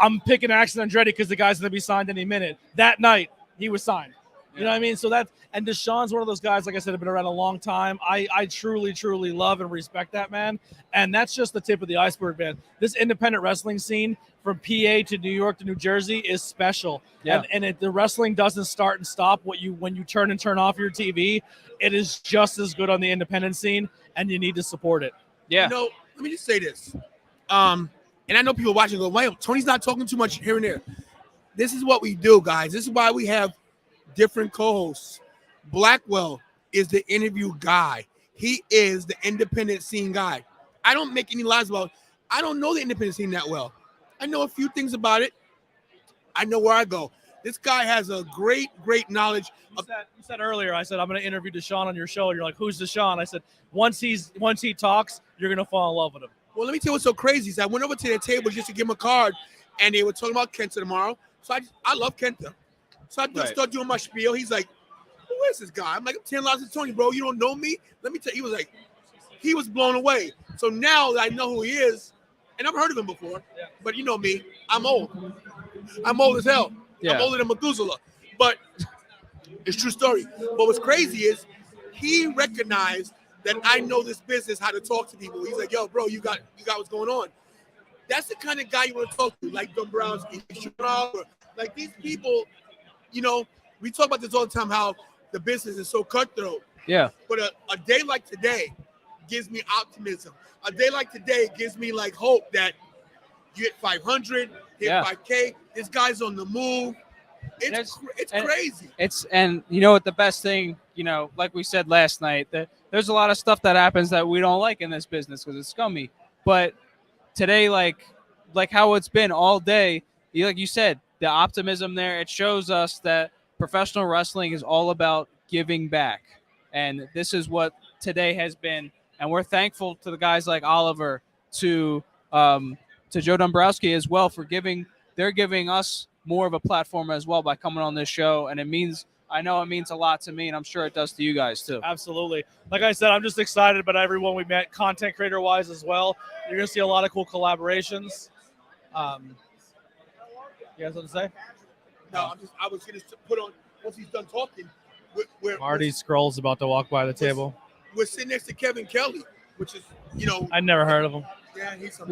I'm picking Axel Andretti because the guy's going to be signed any minute. That night, he was signed. You know what I mean? So and Deshaun's one of those guys, like I said, have been around a long time. I truly, truly love and respect that man. And that's just the tip of the iceberg, man. This independent wrestling scene from PA to New York to New Jersey is special. Yeah. And the wrestling doesn't start and stop when you turn and turn off your TV. It is just as good on the independent scene, and you need to support it. Yeah. You know, let me just say this. And I know people watching go, wow, Tony's not talking too much here and there. This is what we do, guys. This is why we have different co-hosts. Blackwell is the interview guy. He is the independent scene guy. I don't make any lies about it. I don't know the independent scene that well. I know a few things about it. I know where I go. This guy has a great knowledge. You said earlier, I said, I'm going to interview Deshaun on your show. You're like, who's Deshaun? I said, once he talks, you're going to fall in love with him. Well, let me tell you what's so crazy is I went over to their table just to give him a card, and they were talking about Kenta tomorrow. So I love Kenta. So I just start doing my spiel. He's like, who is this guy? I'm like, I'm 10 Lives of Tony, bro. You don't know me? Let me tell you. He was like, he was blown away. So now that I know who he is, and I've heard of him before, but you know me, I'm old. I'm old as hell. Yeah. I'm older than Methuselah. But It's a true story. But what's crazy is he recognized that I know this business, how to talk to people. He's like, yo, bro, you got what's going on. That's the kind of guy you want to talk to, like Dombrowski, like these people, you know, we talk about this all the time, how the business is so cutthroat. Yeah. But a day like today gives me optimism. A day like today gives me like hope that you hit 500, hit 5K. This guy's on the move. It's crazy. And you know what the best thing, you know, like we said last night, that there's a lot of stuff that happens that we don't like in this business because it's scummy. But today, like how it's been all day, like you said, the optimism there, it shows us that professional wrestling is all about giving back. And this is what today has been. And we're thankful to the guys like Oliver, to Joe Dombrowski as well for they're giving us more of a platform as well by coming on this show. And I know it means a lot to me, and I'm sure it does to you guys too. Absolutely. Like I said, I'm just excited about everyone we met, content creator wise as well. You're going to see a lot of cool collaborations. You guys want to say? No, I was going to put on, once he's done talking, Marty Scroll's about to walk by the table. We're sitting next to Kevin Kelly, which is, you know. I never heard of him. Yeah, he's a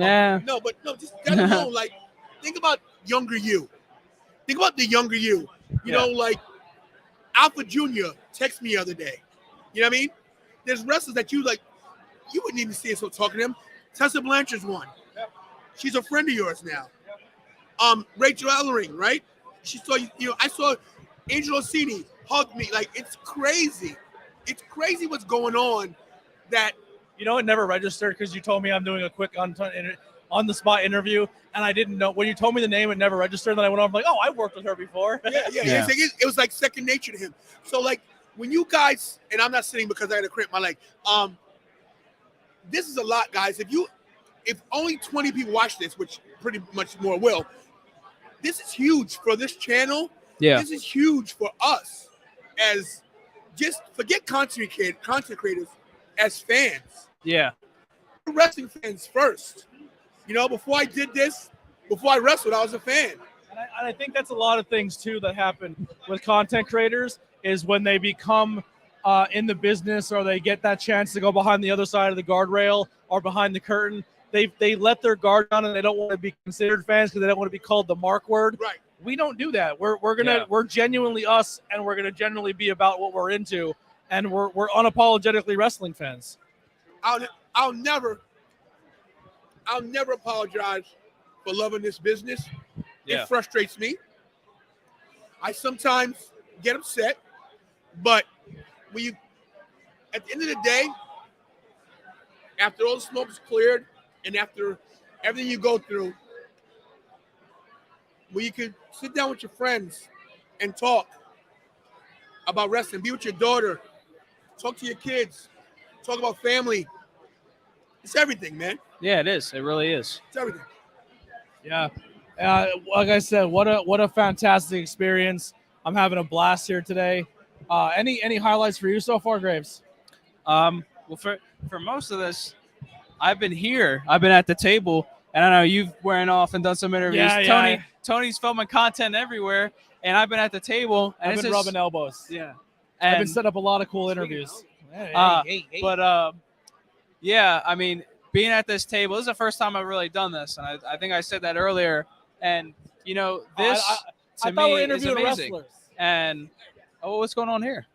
No, just that alone, like, think about younger you. Think about the younger you. You know, like Alpha Jr. texted me the other day. You know what I mean? There's wrestlers that you wouldn't even see us talking to him. Tessa Blanchard's one. She's a friend of yours now. Rachel Ellering, right? She saw you. I saw Angel Orsini hug me. Like, it's crazy. It's crazy what's going on. That it never registered because you told me I'm doing a quick on the spot interview, and I didn't know when you told me the name. It never registered. Then I went on like, oh, I worked with her before. Yeah. It was like second nature to him. So like when you guys, and I'm not sitting because I had to cramp my leg. This is a lot, guys. If only 20 people watch this, which pretty much more will, this is huge for this channel. Yeah. This is huge for us as just forget content creators as fans. Yeah. Wrestling fans first. Before I did this, before I wrestled, I was a fan. And I think that's a lot of things too that happen with content creators is when they become in the business or they get that chance to go behind the other side of the guardrail or behind the curtain. They let their guard down and they don't want to be considered fans because they don't want to be called the mark word. Right. We don't do that. We're genuinely us, and we're gonna genuinely be about what we're into, and we're unapologetically wrestling fans. I'll never apologize for loving this business. Yeah. It frustrates me. I sometimes get upset, but at the end of the day, after all the smoke is cleared and after everything you go through, where you could sit down with your friends and talk about wrestling, be with your daughter, talk to your kids, talk about family. It's everything, man. Yeah, it is. It really is. It's everything. Yeah. Like I said, what a fantastic experience. I'm having a blast here today. Any highlights for you so far, Graves? Well, for most of this, I've been here. I've been at the table, and I know you've went off and done some interviews. Yeah, Tony's filming content everywhere, and I've been at the table. And I've been rubbing elbows. Yeah. I've been setting up a lot of cool interviews. But yeah, I mean, being at this table, this is the first time I've really done this, and I think I said that earlier. And this I to thought me we're is interviewing amazing. wrestlers. And what's going on here?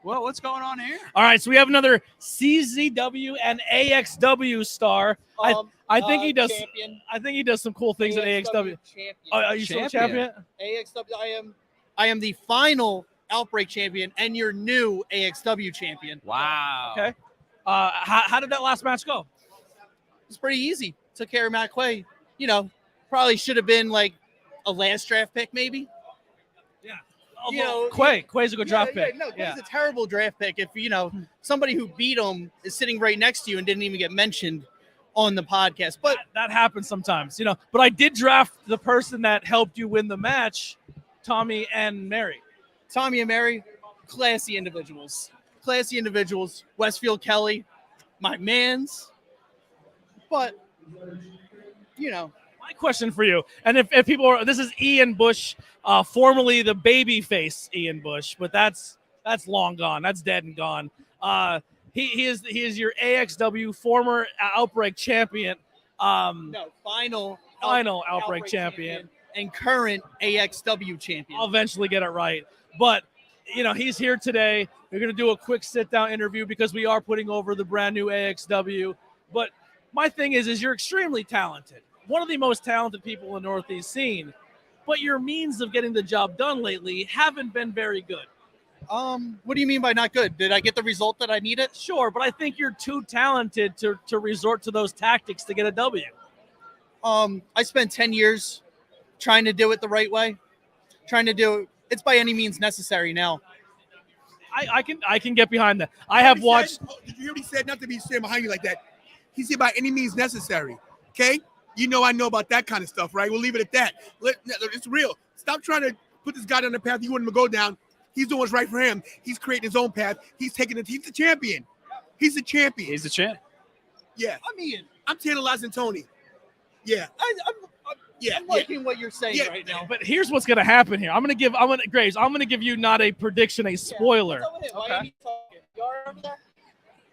Well, what's going on here? All right, so we have another CZW and AXW star. I think he does. Champion. I think he does some cool things at AXW. Champion. Are you still champion? AXW. I am the final Outbreak champion and your new AXW champion. Wow. Okay. How did that last match go? It's pretty easy. Took care of Matt Quay. Probably should have been like a last draft pick, maybe. Quay's a good draft pick. No, Quay's a terrible draft pick. If somebody who beat him is sitting right next to you and didn't even get mentioned on the podcast, but that happens sometimes, But I did draft the person that helped you win the match, Tommy and Mary. Tommy and Mary, classy individuals. Westfield Kelly, my mans. But My question for you, and if people are, this is Ian Bush, formerly the baby face Ian Bush, but that's long gone. That's dead and gone. He is your AXW former Outbreak champion. No, final Outbreak champion and current AXW champion. I'll eventually get it right. But, he's here today. We're going to do a quick sit-down interview because we are putting over the brand new AXW. But my thing is you're extremely talented. One of the most talented people in the Northeast scene. But your means of getting the job done lately haven't been very good. What do you mean by not good? Did I get the result that I needed? Sure, but I think you're too talented to resort to those tactics to get a W. I spent 10 years trying to do it the right way. It's by any means necessary now. I can get behind that. I have watched. Did you hear what he said? Not to be standing behind you like that. He said by any means necessary. Okay? I know about that kind of stuff, right? We'll leave it at that. It's real. Stop trying to put this guy down the path you want him to go down. He's doing what's right for him. He's creating his own path. He's taking it. He's the champion. He's the champion. He's the champ. Yeah. I'm tantalizing Tony. Yeah. I'm liking what you're saying right now. But here's what's gonna happen here. Graves, I'm gonna give you not a prediction, a spoiler. Okay.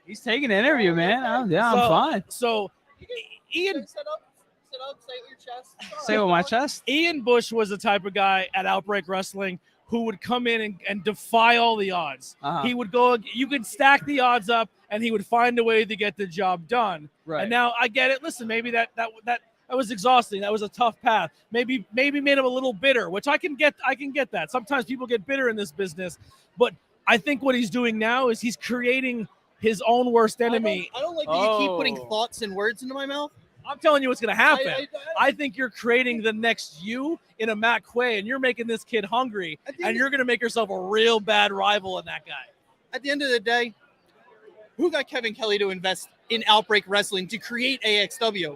He's taking an interview, man. I'm fine. So Ian, Sit up, say it with your chest. Say it with my chest. Ian Bush was the type of guy at Outbreak Wrestling who would come in and defy all the odds. Uh-huh. He would go, you could stack the odds up, and he would find a way to get the job done. Right. And now I get it. Listen, maybe that was exhausting. That was a tough path. Maybe made him a little bitter, which I can get that. Sometimes people get bitter in this business, but I think what he's doing now is he's creating his own worst enemy. I don't like that you keep putting thoughts and words into my mouth. I'm telling you what's going to happen. I think you're creating the next you in a Matt Quay, and you're making this kid hungry, and you're going to make yourself a real bad rival in that guy. At the end of the day, who got Kevin Kelly to invest in Outbreak Wrestling to create AXW?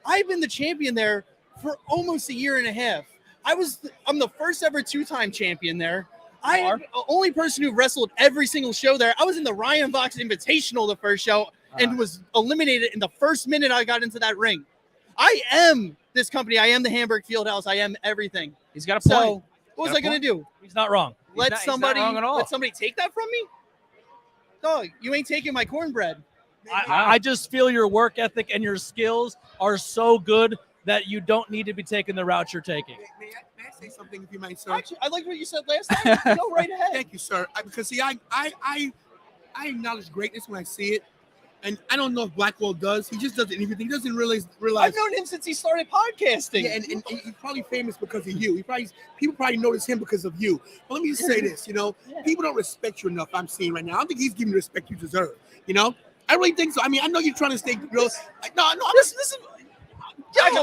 I've been the champion there for almost a year and a half. I'm the first ever two-time champion there. I am the only person who wrestled every single show there. I was in the Ryan Vox Invitational the first show and was eliminated in the first minute I got into that ring. I am this company. I am the Hamburg Fieldhouse. I am everything. He's got a point. So what was I going to do? He's not wrong. Let he's not wrong at all. Let somebody take that from me? Dog, you ain't taking my cornbread. I just feel your work ethic and your skills are so good that you don't need to be taking the route you're taking. May I say something, if you mind, sir? Actually, I liked what you said last time. Go right ahead. Thank you, sir. Because see, I acknowledge greatness when I see it, and I don't know if Blackwell does. He just doesn't. He doesn't realize. I've known him since he started podcasting. Yeah, and he's probably famous because of you. People probably notice him because of you. But let me just say this, people don't respect you enough. I'm seeing right now. I don't think he's giving you the respect you deserve. I really think so. I mean, I know you're trying to stay real. No. Listen.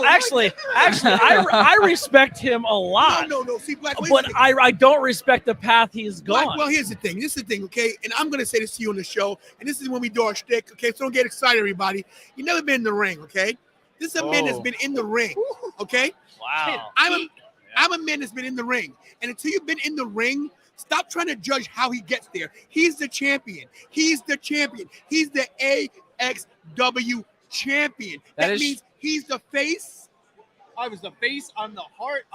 Actually, I respect him a lot. No. See, Blackwell. But I don't respect the path he's gone. Well, here's the thing. This is the thing, okay? And I'm going to say this to you on the show, and this is when we do our shtick, okay? So don't get excited, everybody. You've never been in the ring, okay? This is a man that's been in the ring, okay? Wow. I'm a man that's been in the ring. And until you've been in the ring, stop trying to judge how he gets there. He's the champion. He's the champion. He's the AXW champion. That means he's the face. I was the face. I'm the heart.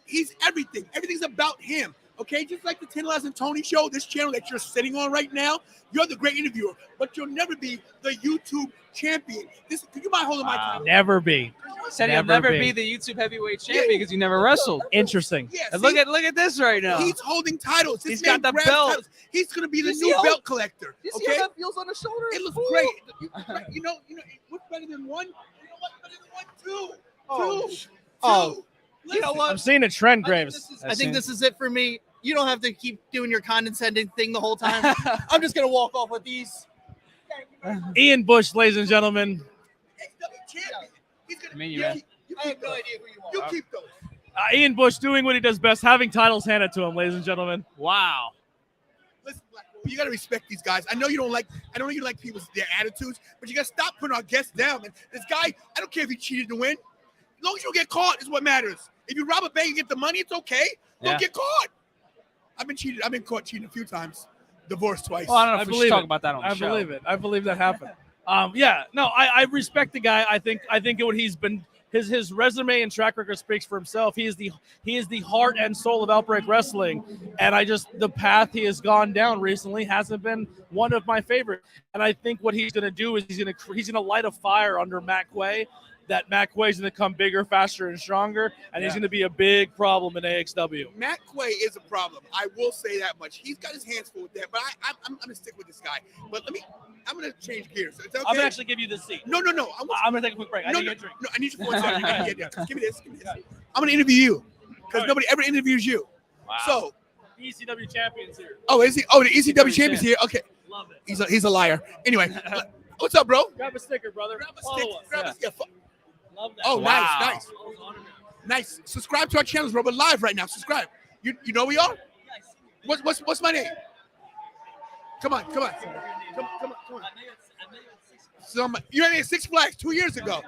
He's everything. Everything's about him. Okay, just like the Tantalizing Tony show, this channel that you're sitting on right now, you're the great interviewer, but you'll never be the YouTube champion. You mind holding my title? Never be. Said he'll never be the YouTube heavyweight champion because you never wrestled. Interesting. Yeah, And look at this right now. He's holding titles. He's got the belt. Titles. He's gonna be the new belt collector. You see Okay, how that feels on the shoulder? it looks great. You know, what's better than one? You know what's better than one? Two. You know what? I'm seeing a trend, Graves. I think this is it for me. You don't have to keep doing your condescending thing the whole time. I'm just gonna walk off with these. Ian Bush, ladies and gentlemen. Champion. He's gonna mean, you, man. I have no idea who you are. You keep those. Ian Bush doing what he does best, having titles handed to him, ladies and gentlemen. Wow. Listen, Blackwell, you gotta respect these guys. I know you don't like people's their attitudes, but you gotta stop putting our guests down, man. This guy, I don't care if he cheated to win. As long as you don't get caught is what matters. If you rob a bank and get the money, it's okay. Don't get caught. I've been caught cheating a few times. Divorced twice. Well, I don't know if we should talk about that on the show. I believe it. I believe that happened. I respect the guy. I think what he's been his resume and track record speaks for himself. He is the heart and soul of Outbreak Wrestling, and the path he has gone down recently hasn't been one of my favorite. And I think what he's going to do is he's going to light a fire under Matt Quay. That Matt Quay is going to come bigger, faster, and stronger, and he's going to be a big problem in AXW. Matt Quay is a problem. I will say that much. He's got his hands full with that, but I'm going to stick with this guy. But I'm going to change gears. Is that okay? I'm going to actually give you the seat. No. I'm going to take a quick break. I need to get a drink. No, I need your phone. Sorry. Give me this. I'm going to interview you because nobody ever interviews you. Wow. So, ECW champions here. oh, is he? Oh, the ECW champion's here. Okay. Love it. He's a liar. Anyway, what's up, bro? Grab a sticker, brother. Grab a Follow stick. us. Grab a stick. Love that. Oh, Wow. nice. Subscribe to our channels, bro. We're live right now. Subscribe. You know we are? What's my name? Come on. You had me at Six Flags 2 years ago.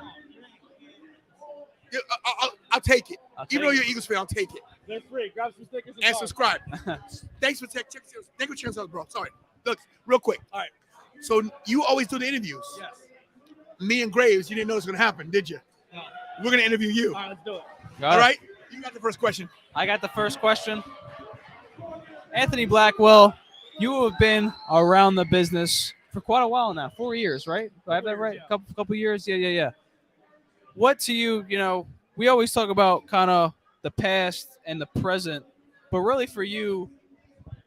I'll take it. Even though you're an Eagles fan, I'll take it. They're free. Grab some stickers And subscribe. Thanks for check your out, bro. Sorry. Look, real quick. All right. So you always do the interviews. Yes. Me and Graves, you didn't know it was gonna happen, did you? No. We're gonna interview you. All right, let's do it. All right. You got the first question. I got the first question. Anthony Blackwell, you have been around the business for quite a while now. 4 years, right? Do I have that right? Yeah. Couple years? Yeah. What to you, we always talk about kind of the past and the present, but really for you,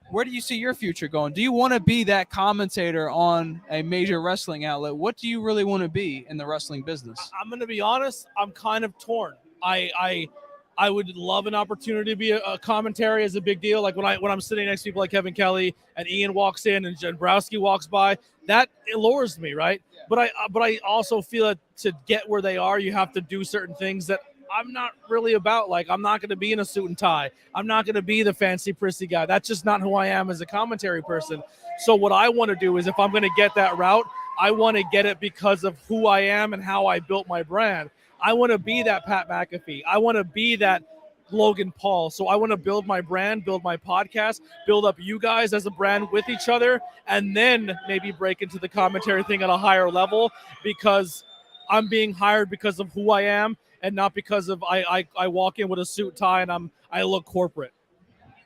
where do you see your future going? Do you want to be that commentator on a major wrestling outlet? What do you really want to be in the wrestling business? I'm going to be honest. I'm kind of torn. I would love an opportunity to be a commentary as a big deal. Like when I'm sitting next to people like Kevin Kelly and Ian walks in and Dombrowski walks by, that allures me, right? Yeah. But I also feel that to get where they are, you have to do certain things that I'm not really about. Like, I'm not going to be in a suit and tie. I'm not going to be the fancy prissy guy. That's just not who I am as a commentary person. So what I want to do is, if I'm going to get that route, I want to get it because of who I am and how I built my brand. I want to be that Pat McAfee. I want to be that Logan Paul. So I want to build my brand, build my podcast, build up you guys as a brand with each other, and then maybe break into the commentary thing at a higher level, because I'm being hired because of who I am and not because of I walk in with a suit tie and I look corporate.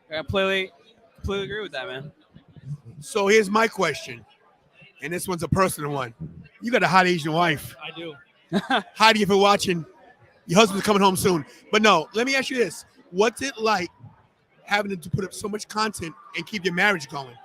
I completely agree with that, man. So here's my question, and this one's a personal one. You got a hot Asian wife. I do. Heidi, if you're watching, your husband's coming home soon. But no, let me ask you this. What's it like having to put up so much content and keep your marriage going?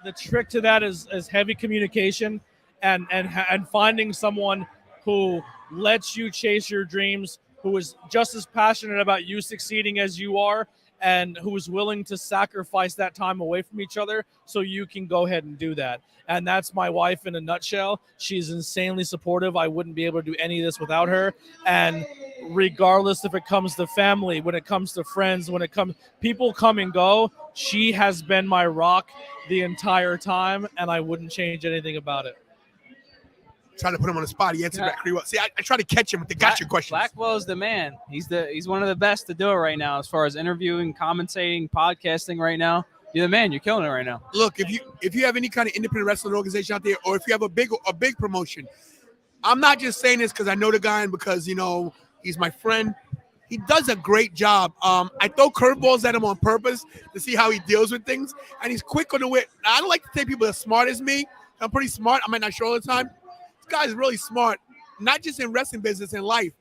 The trick to that is heavy communication and finding someone who lets you chase your dreams, who is just as passionate about you succeeding as you are, and who is willing to sacrifice that time away from each other so you can go ahead and do that. And that's my wife in a nutshell. She's insanely supportive. I wouldn't be able to do any of this without her. And regardless if it comes to family, when it comes to friends, when it comes, people come and go, she has been my rock the entire time, and I wouldn't change anything about it. Trying to put him on the spot. He answered back pretty well. See, I try to catch him with the gotcha questions. Blackwell's the man. He's one of the best to do it right now as far as interviewing, commentating, podcasting right now. You're the man. You're killing it right now. Look, if you have any kind of independent wrestling organization out there, or if you have a big promotion, I'm not just saying this because I know the guy and because he's my friend. He does a great job. I throw curveballs at him on purpose to see how he deals with things, and he's quick on the wit. I don't like to say people are smart as me. I'm pretty smart. I might not show all the time. This guy's really smart, not just in wrestling business, in life.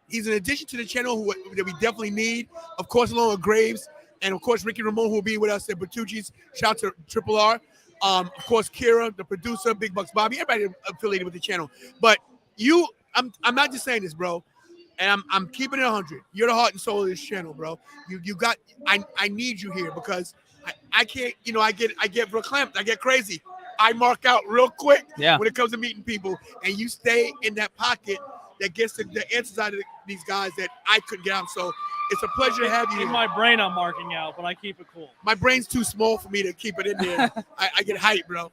He's an addition to the channel that we definitely need. Of course, along with Graves, and of course Ricky Ramon, who will be with us at Bertucci's. Shout out to Triple R. Of course, Kira, the producer, Big Bucks Bobby, everybody affiliated with the channel. But I'm not just saying this, bro. And I'm keeping it 100. You're the heart and soul of this channel, bro. I need you here because I can't, I get verklempt. I get crazy. I mark out real quick when it comes to meeting people, and you stay in that pocket that gets the answers out of these guys that I couldn't get out. So it's a pleasure to have you. In my brain, I'm marking out, but I keep it cool. My brain's too small for me to keep it in there. I get hyped, bro.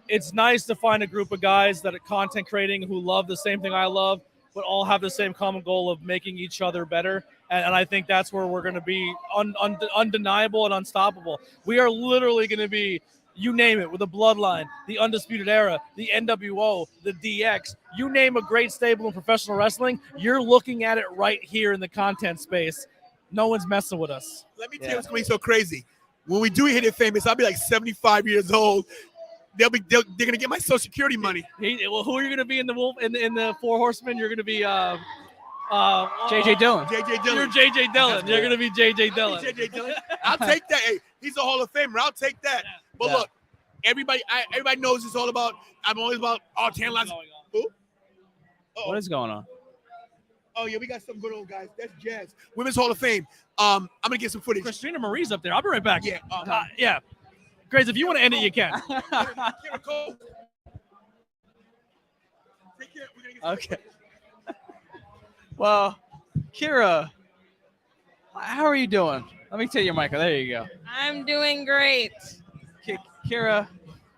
It's nice to find a group of guys that are content creating who love the same thing I love, but all have the same common goal of making each other better. And I think that's where we're going to be undeniable and unstoppable. We are literally going to be you name it, with the Bloodline, the Undisputed Era, the NWO, the DX, you name a great stable in professional wrestling, you're looking at it right here in the content space. No one's messing with us. Let me tell you what's going to be so crazy. When we do hit it famous, I'll be like 75 years old. They're going to get my Social Security money. Well, who are you going to be in the Wolf in the Four Horsemen? You're going to be JJ Dillon. JJ Dillon. You're JJ Dillon. You're going to be JJ Dillon. JJ Dillon. I'll take that. Hey, he's a Hall of Famer. I'll take that. But look, everybody knows it's all about. I'm always about Tantalizing. Who? Uh-oh. What is going on? Oh yeah, we got some good old guys. That's Jazz. Women's Hall of Fame. I'm gonna get some footage. Christina Marie's up there. I'll be right back. Yeah. Yeah. Grace, if you want to end it, you can. Kira Cole. Take care. We're gonna get some Okay. Well, Kira, how are you doing? Let me tell you, Michael. There you go. I'm doing great. Kira,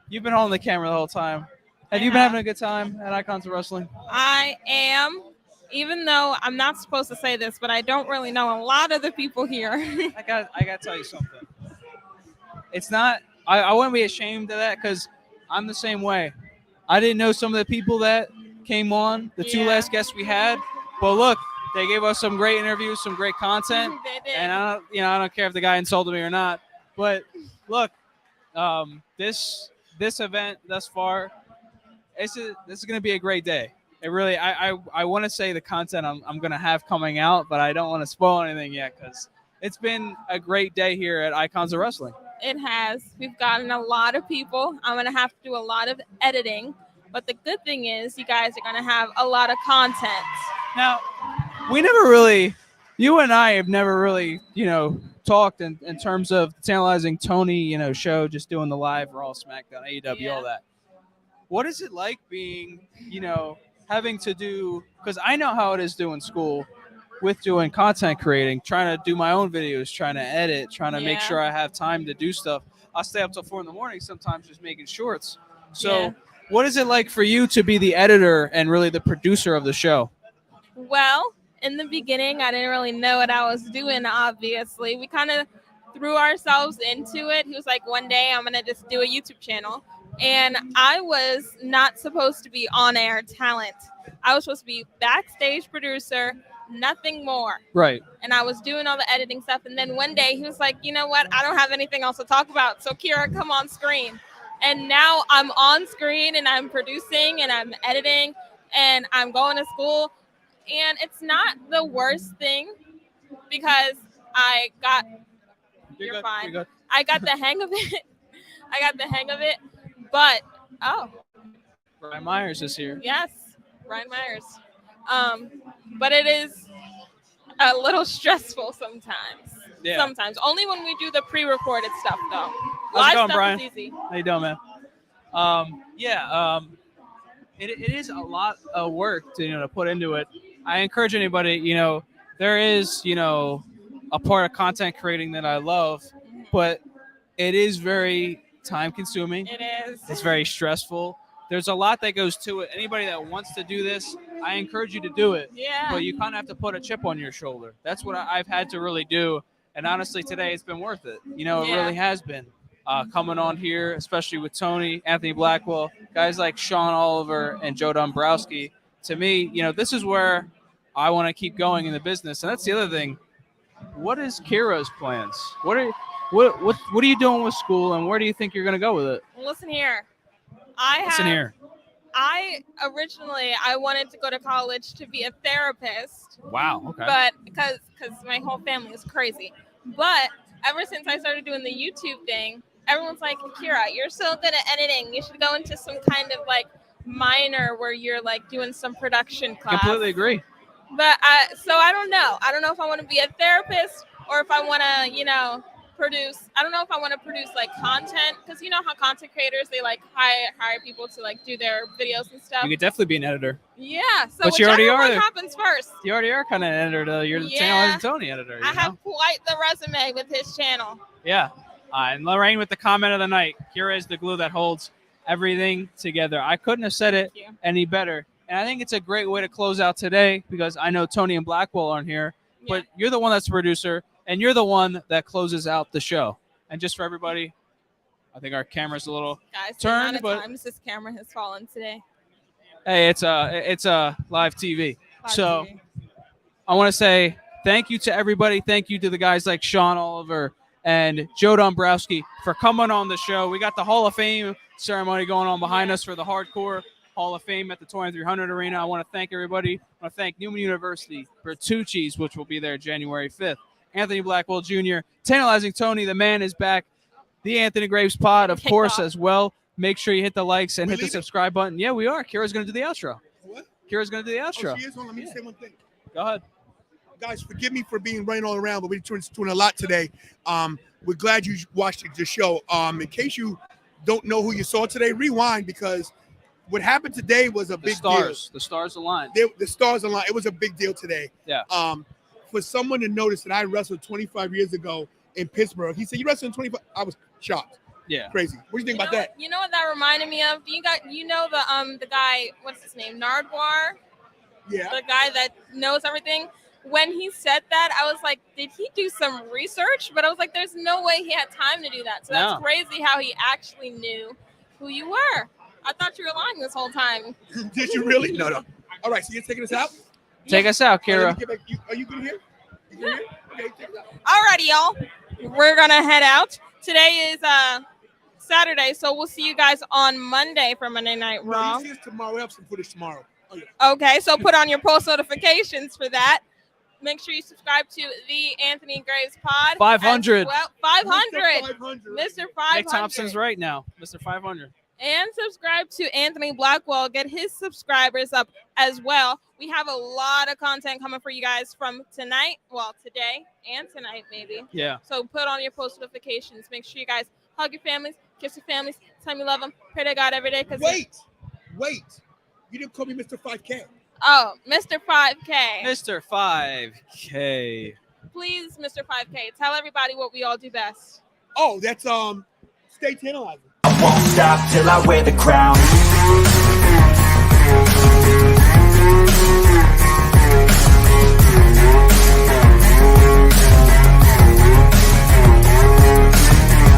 you've been holding the camera the whole time. Have you been having a good time at Icons of Wrestling? I am, even though I'm not supposed to say this, but I don't really know a lot of the people here. I got to tell you something. It's not. I wouldn't be ashamed of that because I'm the same way. I didn't know some of the people that came on, the two last guests we had, but look, they gave us some great interviews, some great content, They did. and I don't care if the guy insulted me or not. But look, this event thus far, this is going to be a great day. It really, I want to say the content I'm going to have coming out, but I don't want to spoil anything yet because it's been a great day here at Icons of Wrestling. It has. We've gotten a lot of people. I'm going to have to do a lot of editing. But the good thing is you guys are going to have a lot of content. Now, you and I have never really, talked in terms of the Tantalizing Tony, show, just doing the live Raw, SmackDown, AEW, all that. What is it like being, having to do, because I know how it is doing school with doing content creating, trying to do my own videos, trying to edit, trying to make sure I have time to do stuff. I'll stay up till 4 a.m. sometimes just making shorts. So what is it like for you to be the editor and really the producer of the show? Well, in the beginning, I didn't really know what I was doing, obviously. We kind of threw ourselves into it. He was like, one day I'm going to just do a YouTube channel. And I was not supposed to be on-air talent. I was supposed to be backstage producer, nothing more. Right. And I was doing all the editing stuff. And then one day he was like, you know what? I don't have anything else to talk about. So Kira, come on screen. And now I'm on screen and I'm producing and I'm editing and I'm going to school. And it's not the worst thing because you're fine. You're good. I got the hang of it. But, Ryan Myers is here. yes, Ryan Myers. But it is a little stressful sometimes. Yeah. Sometimes. Only when we do the pre-recorded stuff, though. How's it Live going, stuff Brian? is easy. How you doing, man? It is a lot of work to put into it. I encourage anybody, there is, a part of content creating that I love, but it is very time consuming. It is. It's very stressful. There's a lot that goes to it. Anybody that wants to do this, I encourage you to do it. Yeah. But you kind of have to put a chip on your shoulder. That's what I've had to really do. And honestly, today it's been worth it. It really has been. Coming on here, especially with Tony, Anthony Blackwell, guys like Sean Oliver and Joe Dombrowski. To me, this is where I want to keep going in the business. And that's the other thing. What is Kira's plans? What are you doing with school, and where do you think you're going to go with it? Listen here. I originally wanted to go to college to be a therapist. Wow. Okay. But because my whole family is crazy. But ever since I started doing the YouTube thing, everyone's like, Kira, you're so good at editing. You should go into some kind of like minor where you're like doing some production class. Completely agree. But so I don't know. I don't know if I want to be a therapist or if I want to, produce. I don't know if I want to produce like content because you know how content creators, they like hire people to like do their videos and stuff. You could definitely be an editor. Yeah. So But you already whichever are. one happens first. You already are kind of an editor, though. You're the Tantalizing Tony editor. I have quite the resume with his channel. Yeah. And Lorraine with the comment of the night. Kira is the glue that holds everything together. I couldn't have said it any better. And I think it's a great way to close out today because I know Tony and Blackwell aren't here, but you're the one that's the producer and you're the one that closes out the show. And just for everybody, I think our camera's a little. Guys, the Turn, amount of but- times this camera has fallen today. Hey, it's a live TV. Live So TV. I want to say thank you to everybody. Thank you to the guys like Sean Oliver and Joe Dombrowski for coming on the show. We got the Hall of Fame ceremony going on behind us for the Hardcore Hall of Fame at the 2300 Arena. I want to thank everybody. I want to thank Newman University, Bertucci's, which will be there January 5th. Anthony Blackwell Jr., Tantalizing Tony, the man is back. The Anthony Graves Pod, of Kicked course, off. as well. Make sure you hit the likes and We hit the leaving? subscribe button. Yeah, we are. Kira's going to do the outro. What? Kira's going to do the Oh, outro. she is? Hold on, let me say one thing. Go ahead. Guys, forgive me for being running all around, but we're doing a lot today. We're glad you watched the show. In case you don't know who you saw today, rewind, because what happened today was a The big stars. The stars aligned. deal. The stars aligned. It was a big deal today. Yeah. For someone to notice that I wrestled 25 years ago in Pittsburgh, he said, "You wrestled in 25." I was shocked. Yeah. Crazy. What do you think about that? You know what that reminded me of? The guy, what's his name? Nardwar, Yeah. the guy that knows everything. When he said that, I was like, did he do some research? But I was like, there's no way he had time to do that. So that's No. crazy how he actually knew who you were. I thought you were lying this whole time. Did you really? No. All right. So you're taking us out. Take us out, All right, Kira. let me get back. Are you good here? You good here? Okay. Take us out. Alrighty, y'all. We're gonna head out. Today is Saturday, so we'll see you guys on Monday for Monday Night No, Raw. you see us tomorrow. We have some footage tomorrow. Oh yeah. Okay, so put on your post notifications for that. Make sure you subscribe to the Anthony Graves Pod. 500. as Well, 500. 500. Mr. 500. Nick Thompson's right now, Mr. 500. And subscribe to Anthony Blackwell. Get his subscribers up as well. We have a lot of content coming for you guys from tonight. Well, today and tonight, maybe. Yeah. So put on your post notifications. Make sure you guys hug your families, kiss your families, tell them you love them, pray to God every day. Wait. You didn't call me Mr. 5K. Oh, Mr. 5K. Mr. 5K. Please, Mr. 5K, tell everybody what we all do best. Oh, that's stay tantalizing. I won't stop till I wear the crown.